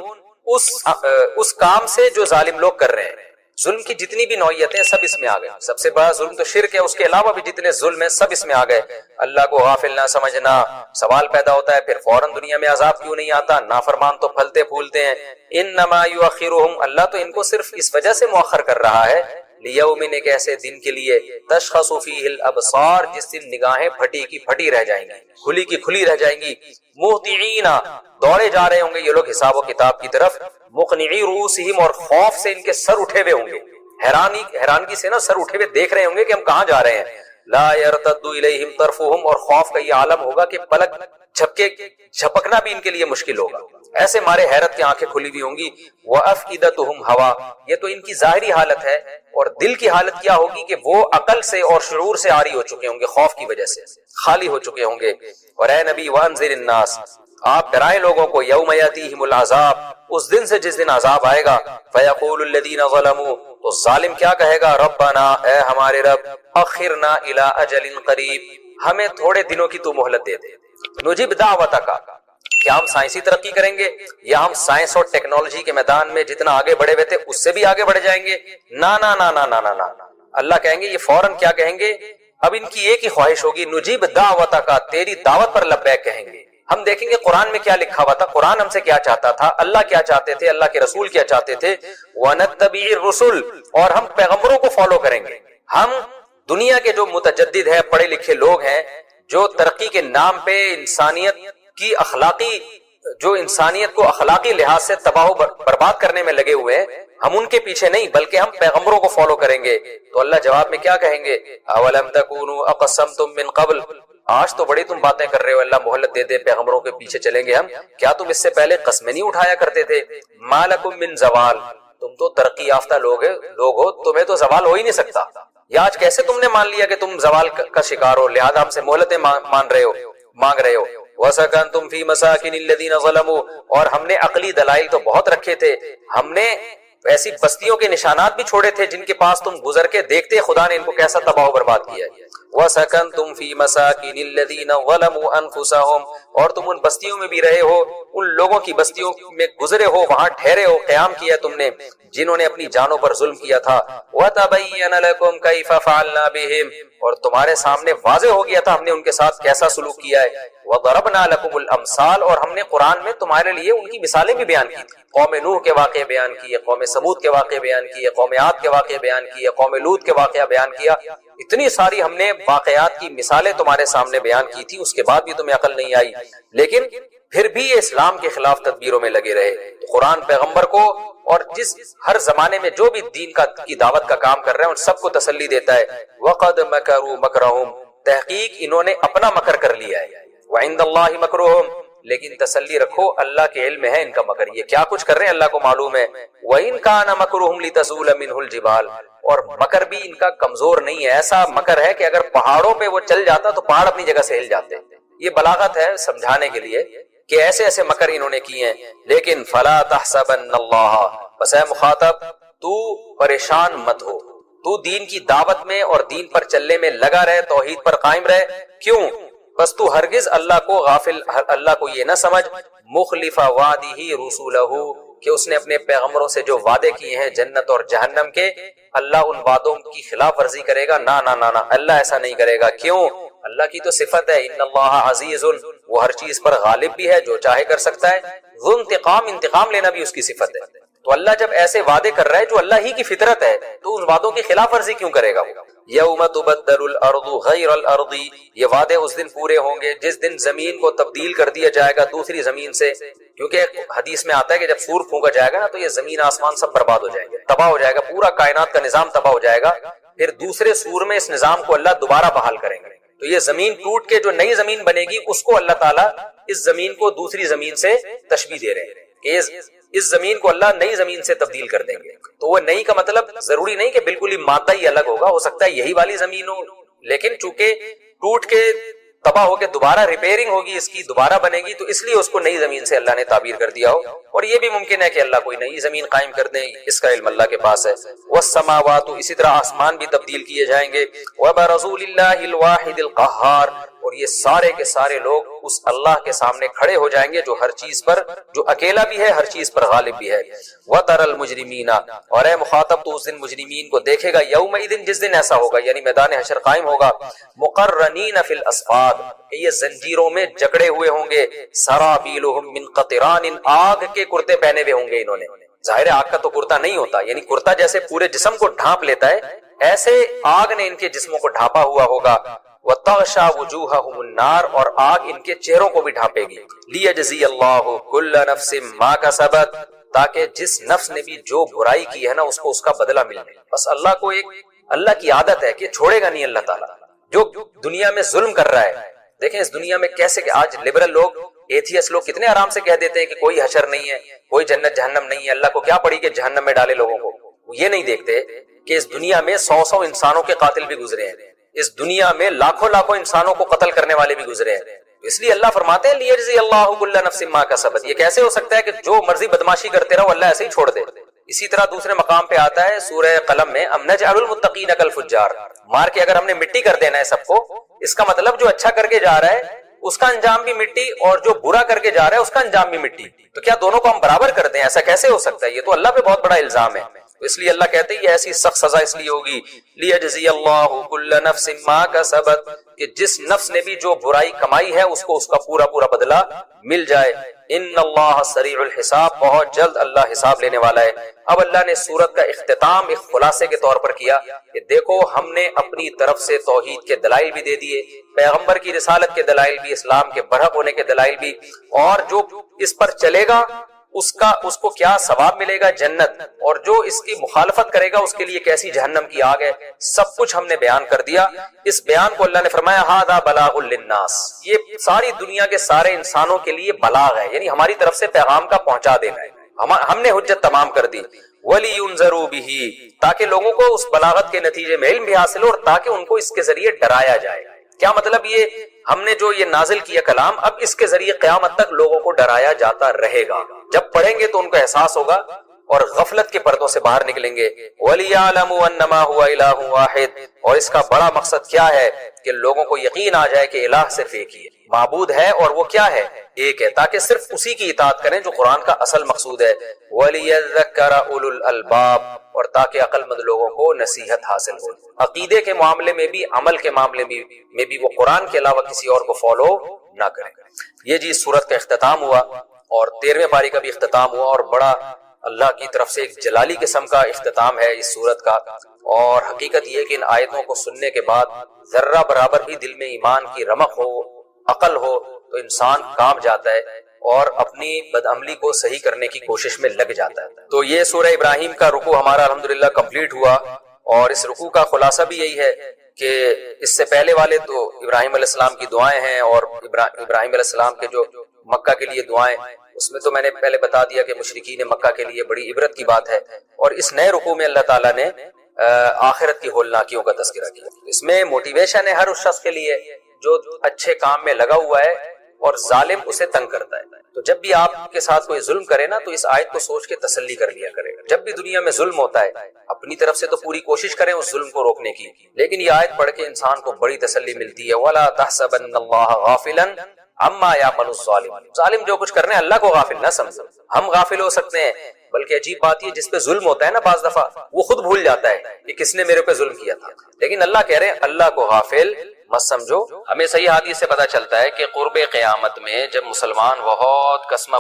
Speaker 3: اس کام سے جو ظالم لوگ کر رہے ہیں. ظلم کی جتنی بھی نوعیتیں سب اس میں آ گئے. سب سے بڑا ظلم تو شرک ہے, اس کے علاوہ بھی جتنے ظلم ہیں سب اس میں آ گئے. اللہ کو غافل نہ سمجھنا. سوال پیدا ہوتا ہے پھر فوراً دنیا میں عذاب کیوں نہیں آتا, نافرمان تو پھلتے پھولتے ہیں. انما یؤخرہم, اللہ تو ان کو صرف اس وجہ سے مؤخر کر رہا ہے, لیوم, ایک ایسے دن کے لیے, تشخص فیہ الابصار, جس دن نگاہیں پھٹی کی پھٹی رہ جائیں گی, کھلی کی کھلی رہ جائیں گی. مہطعین, دوڑے جا رہے ہوں گے یہ لوگ حساب و کتاب کی طرف. مقنعی رؤوسہم, اور خوف سے ان کے سر اٹھے ہوئے ہوں گے, حیرانگی سے نا سر اٹھے ہوئے دیکھ رہے ہوں گے کہ ہم کہاں جا رہے ہیں. لا یرتد الیہم طرفہم, اور خوف کا یہ عالم ہوگا کہ پلک جھپکنا بھی ان کے لیے مشکل ہوگا, ایسے مارے حیرت کی آنکھیں کھلی ہوئی ہوں گی. وافئدتہم ہوا, یہ تو ان کی ظاہری حالت ہے, اور دل کی حالت کیا ہوگی کہ وہ عقل سے اور شعور سے عاری ہو چکے ہوں گے, خوف کی وجہ سے خالی ہو چکے ہوں گے. اور اے نبی, وانذر الناس, آپ ڈرائیں لوگوں کو, یوم یاتیہم العذاب, اس دن سے جس دن عذاب آئے گا. فیقول الذین ظلموا, تو ظالم کیا کہے گا, ربنا, اے ہمارے رب, اخرنا الی اجل قریب, ہمیں تھوڑے دنوں کی تو مہلت دے دے. نجیب دعوتک, کیا ہم سائنسی ترقی کریں گے, یا ہم سائنس اور ٹیکنالوجی کے میدان میں جتنا آگے بڑھے ہوئے تھے اس سے بھی آگے بڑھ جائیں گے؟ نا نا نا نا نا نا نا. اللہ کہیں گے, یہ فوراً کیا کہیں گے, اب ان کی ایک ہی خواہش ہوگی, نجیب دعوتک, تیری دعوت پر لبیک کہیں گے. ہم دیکھیں گے قرآن میں کیا لکھا ہوا تھا, قرآن ہم سے کیا چاہتا تھا, اللہ کیا چاہتے تھے, اللہ کے رسول کیا چاہتے تھے. وَنَتَّبِعِ الرُّسُلَ, اور ہم پیغمبروں کو فالو کریں گے. ہم دنیا کے جو متجدد ہیں, پڑھے لکھے لوگ ہیں, جو ترقی کے نام پہ انسانیت کو اخلاقی لحاظ سے تباہ و برباد کرنے میں لگے ہوئے ہیں, ہم ان کے پیچھے نہیں بلکہ ہم پیغمبروں کو فالو کریں گے. تو اللہ جواب میں کیا کہیں گے, اولم تکونوا اقسمتم من قبل, آج تو بڑی تم باتیں کر رہے ہو, اللہ مہلت دے دے, پیغمبروں کے پیچھے چلیں گے ہم, کیا تم اس سے پہلے قسمیں نہیں اٹھایا کرتے تھے. ما لکم من زوال, تم تو ترقی یافتہ لوگ ہو, تمہیں تو زوال ہو ہی نہیں سکتا. یا آج کیسے تم نے مان لیا کہ تم زوال کا شکار ہو, لہذا ہم سے مہلتیں مانگ رہے ہو. وَسَكَنْتُمْ فِي مَسَاكِنِ الَّذِينَ ظَلَمُوا, اور ہم نے عقلی دلائل تو بہت رکھے تھے, ہم نے ایسی بستیوں کے نشانات بھی چھوڑے تھے جن کے پاس تم گزر کے دیکھتے خدا نے ان کو کیسا تباہ و برباد کیا ہے. وَسَكَنْتُمْ فِي مَسَاكِنِ الَّذِينَ ظَلَمُوا أَنفُسَهُمْ، اور تم ان بستیوں میں بھی رہے ہو، ان لوگوں کی بستیوں میں گزرے ہو، وہاں ٹھہرے ہو، قیام کیا تم نے جنہوں نے اپنی جانوں پر ظلم کیا تھا. وَتَبَيَّنَ لَكُمْ كَيْفَ فَعَلْنَا بِهِمْ، اور تمہارے سامنے واضح ہو گیا تھا ہم نے ان کے ساتھ کیسا سلوک کیا ہے. وَضَرَبْنَا لَكُمُ الْأَمْثَالَ، اور ہم نے قرآن میں تمہارے لیے ان کی مثالیں بھی بیان کی تھی. قوم نوح کے واقعے بیان کیے، قوم سمود کے واقعے بیان کیے، قوم عاد کے واقعے بیان کیے، قوم لوط کے واقعہ بیان کیا. اتنی ساری ہم نے واقعات کی مثالیں تمہارے سامنے بیان کی تھی، اس کے بعد بھی تمہیں عقل نہیں آئی، لیکن پھر بھی یہ اسلام کے خلاف تدبیروں میں لگے رہے. تو قرآن پیغمبر کو اور جس ہر زمانے میں جو بھی دین کی دعوت کا کام کر رہے ہیں ان سب کو تسلی دیتا ہے. وَقَدْ مَكَرُوا مَكْرَهُمْ، تحقیق انہوں نے اپنا مکر کر لیا ہے. وَعِنْدَ اللَّهِ مَكْرُهُمْ، لیکن تسلی رکھو اللہ کے علم ہے ان کا مکر، یہ کیا کچھ کر رہے ہیں اللہ کو معلوم ہے. وَإِنْ كَانَ مَكْرُهُمْ لِتَزُولَ مِنْهُ الْجِبَالُ، اور مکر بھی ان کا کمزور نہیں ہے، ایسا مکر ہے کہ اگر پہاڑوں پہ وہ چل جاتا تو پہاڑ اپنی جگہ سے ہل جاتے. یہ بلاغت ہے سمجھانے کے لیے کہ ایسے ایسے مکر انہوں نے کیے ہیں. لیکن فَلَا تَحْسَبَنَّ اللَّهَ، بس اے مخاطب تو پریشان مت ہو، تو دین کی دعوت میں اور دین پر چلنے میں لگا رہے، توحید پر قائم رہے. کیوں؟ بس تو ہرگز اللہ کو غافل، اللہ کو یہ نہ سمجھ مخلف وعدہ رسولہ، کہ اس نے اپنے پیغمبروں سے جو وعدے کیے ہیں جنت اور جہنم کے، اللہ ان وعدوں کی خلاف ورزی کرے گا؟ نہ نہ نہ نہ، اللہ ایسا نہیں کرے گا. کیوں؟ اللہ کی تو صفت ہے ان اللہ عزیز، وہ ہر چیز پر غالب بھی ہے، جو چاہے کر سکتا ہے. ذو انتقام، انتقام لینا بھی اس کی صفت ہے. تو اللہ جب ایسے وعدے کر رہا ہے جو اللہ ہی کی فطرت ہے تو ان وعدوں کی خلاف ورزی کیوں کرے گا وہ؟ یوم تبدل الارض غیر الارض، یہ وعدے اس دن پورے ہوں گے جس دن زمین کو تبدیل کر دیا جائے گا دوسری زمین سے. کیونکہ حدیث میں آتا ہے کہ جب سور پھونکا جائے گا نا تو یہ زمین آسمان سب برباد ہو جائیں گے، تباہ ہو جائے گا، پورا کائنات کا نظام تباہ ہو جائے گا. پھر دوسرے سور میں اس نظام کو اللہ دوبارہ بحال کریں گے. تو یہ زمین ٹوٹ کے جو نئی زمین بنے گی اس کو اللہ تعالیٰ اس زمین کو دوسری زمین سے تشبیہ دے رہے ہیں کہ اس زمین کو اللہ نئی زمین سے تبدیل کر دیں گے. تو وہ نئی کا مطلب ضروری نہیں کہ بالکل ہی مادہ ہی الگ ہوگا، ہو سکتا ہے یہی والی زمین ہو، لیکن چونکہ ٹوٹ کے تباہ ہو کے دوبارہ ریپیئرنگ ہوگی، اس کی دوبارہ بنے گی، تو اس لیے اس کو نئی زمین سے اللہ نے تعبیر کر دیا ہو. اور یہ بھی ممکن ہے کہ اللہ کوئی نئی زمین قائم کر دیں، اس کا علم اللہ کے پاس ہے. والسماوات، اسی طرح آسمان بھی تبدیل کیے جائیں گے. وبرسول اللہ الواحد القہار، اور یہ سارے کے سارے لوگ اس اللہ کے سامنے کھڑے ہو جائیں گے جو ہر چیز پر، جو اکیلا بھی ہے، ہر چیز پر غالب بھی ہے. وتر المجرمین، اور اے مخاطب تو اس دن مجرمین کو دیکھے گا، یومئذ، جس دن ایسا ہوگا یعنی میدان حشر قائم ہوگا، مقرنین فی الاصفاد، کہ یہ زنجیروں میں جکڑے ہوئے ہوں گے. سرابیلہم من قطران، آگ کے کرتے پہنے ہوئے ہوں گے انہوں نے. ظاہر آگ کا تو کرتا نہیں ہوتا، یعنی کرتا جیسے پورے جسم کو ڈھانپ لیتا ہے، ایسے آگ نے ان کے جسموں کو ڈھانپا ہوا ہوگا. وَتَغْشَى وُجُوهَهُمُ النَّارُ، اور آگ ان کے چہروں کو بھی ڈھانپے گی. لِيَجْزِيَ اللَّهُ كُلَّ نَفْسٍ مَا كَسَبَتْ، تاکہ جس نفس نے بھی جو برائی کی ہے نا اس کو اس کا بدلہ مل جائے. بس اللہ کو ایک، اللہ کی عادت ہے کہ چھوڑے گا نہیں اللہ تعالیٰ جو دنیا میں ظلم کر رہا ہے. دیکھیں اس دنیا میں کیسے کہ آج لبرل لوگ، ایتھیس لوگ کتنے آرام سے کہہ دیتے ہیں کہ کوئی حشر نہیں ہے، کوئی جنت جہنم نہیں ہے، اللہ کو کیا پڑی کہ جہنم میں ڈالے لوگوں کو. وہ یہ نہیں دیکھتے کہ اس دنیا میں 100 انسانوں کے قاتل بھی گزرے ہیں، اس دنیا میں لاکھوں انسانوں کو قتل کرنے والے بھی گزرے ہیں. اس لیے اللہ فرماتے ہیں لیجزی اللہ کل نفس ما کسبت. یہ کیسے ہو سکتا ہے کہ جو مرضی بدماشی کرتے رہو اللہ ایسے ہی چھوڑ دے. اسی طرح دوسرے مقام پہ آتا ہے سورہ قلم میں، ام نجعل المتقین کالفجار، مار کے اگر ہم نے مٹی کر دینا ہے سب کو، اس کا مطلب جو اچھا کر کے جا رہا ہے اس کا انجام بھی مٹی، اور جو برا کر کے جا رہا ہے اس کا انجام بھی مٹی. تو کیا دونوں کو ہم برابر کر دیں؟ ایسا کیسے ہو سکتا ہے؟ یہ تو اللہ پہ بہت بڑا الزام ہے. تو اس لیے اللہ کہتے ہیں یہ ایسی سخت سزا اس لیے ہوگی لیجزی اللہ کل نفس ما کسبت، کہ جس نفس نے بھی جو برائی کمائی ہے اس کو اس کا پورا پورا بدلہ مل جائے. ان اللہ سریع الحساب، بہت جلد اللہ حساب لینے والا ہے. اب اللہ نے سورت کا اختتام ایک خلاصے کے طور پر کیا کہ دیکھو ہم نے اپنی طرف سے توحید کے دلائل بھی دے دیے، پیغمبر کی رسالت کے دلائل بھی، اسلام کے برحق ہونے کے دلائل بھی، اور جو اس پر چلے گا اس کو کیا ثواب ملے گا، جنت، اور جو اس کی مخالفت کرے گا اس کے لیے کیسی جہنم کی آگ ہے. سب کچھ ہم نے بیان کر دیا. اس بیان کو اللہ نے فرمایا ھذا بلاغ للناس، یہ ساری دنیا کے سارے انسانوں کے لیے بلاغ ہے، یعنی ہماری طرف سے پیغام کا پہنچا دینا ہے. ہم نے حجت تمام کر دی. وَلِيُنذَرُوا بِهِ، تاکہ لوگوں کو اس بلاغت کے نتیجے میں علم بھی حاصل ہو، اور تاکہ ان کو اس کے ذریعے ڈرایا جائے. کیا مطلب؟ یہ ہم نے جو یہ نازل کیا کلام، اب اس کے ذریعے قیامت تک لوگوں کو ڈرایا جاتا رہے گا. جب پڑھیں گے تو ان کو احساس ہوگا
Speaker 4: اور غفلت کے پردوں سے باہر نکلیں گے. وَلِيَعْلَمُوا أَنَّمَا هُوَ إِلَٰهٌ وَاحِدٌ، اور اس کا بڑا مقصد کیا ہے کہ لوگوں کو یقین آ جائے کہ الہ صرف ایک ہی ہے، معبود ہے، اور وہ کیا ہے؟ ایک ہے، تاکہ صرف اسی کی اطاعت کریں جو قرآن کا اصل مقصود ہے. وَلِيَذَّكَّرَ أُولُو الْأَلْبَابِ، اور تاکہ عقل مند لوگوں کو نصیحت حاصل ہو. عقیدے کے معاملے میں بھی، عمل کے معاملے میں بھی وہ قرآن کے علاوہ کسی اور کو فالو نہ کریں. یہ جی اس سورت کا اختتام ہوا، اور 13ویں پاری کا بھی اختتام ہوا، اور بڑا اللہ کی طرف سے ایک جلالی قسم کا اختتام ہے اس سورت کا. اور حقیقت یہ کہ ان آیتوں کو سننے کے بعد ذرہ برابر بھی دل میں ایمان کی رمق ہو، عقل ہو، تو انسان کانپ جاتا ہے اور اپنی بدعملی کو صحیح کرنے کی کوشش میں لگ جاتا ہے. تو یہ سورہ ابراہیم کا رکوع ہمارا الحمدللہ کمپلیٹ ہوا، اور اس رکوع کا خلاصہ بھی یہی ہے کہ اس سے پہلے والے تو ابراہیم علیہ السلام کی دعائیں ہیں، اور ابراہیم علیہ السلام کے جو مکہ کے لیے دعائیں، اس میں تو میں نے پہلے بتا دیا کہ مشرکین مکہ کے لیے بڑی عبرت کی بات ہے. اور اس نئے رکوع میں اللہ تعالیٰ نے آخرت کی ہولناکیوں کا تذکرہ کیا. اس میں موٹیویشن ہے ہر اس شخص کے لیے جو اچھے کام میں لگا ہوا ہے اور ظالم اسے تنگ کرتا ہے. تو جب بھی آپ کے ساتھ کوئی ظلم کرے نا، تو اس آیت کو سوچ کے تسلی کر لیا کرے. جب بھی دنیا میں ظلم ہوتا ہے، اپنی طرف سے تو پوری کوشش کریں اس ظلم کو روکنے کی، لیکن یہ آیت پڑھ کے انسان کو بڑی تسلی ملتی ہے. وَلَا تَحْسَبَنَّ اللَّهَ غَافِلًا عَمَّا يَعْمَلُ الظَّالِمُونَ، ظالم جو کچھ کرنے اللہ کو غافل نہ سمجھو. ہم غافل ہو سکتے ہیں، بلکہ عجیب بات یہ جس پہ ظلم ہوتا ہے نا، بعض دفعہ وہ خود بھول جاتا ہے کہ کس نے میرے پہ ظلم کیا تھا، لیکن اللہ کہہ رہے ہیں اللہ کو غافل مت سمجھو. ہمیں صحیح حدیث سے پتہ چلتا ہے کہ قرب قیامت میں جب مسلمان بہت قسمہ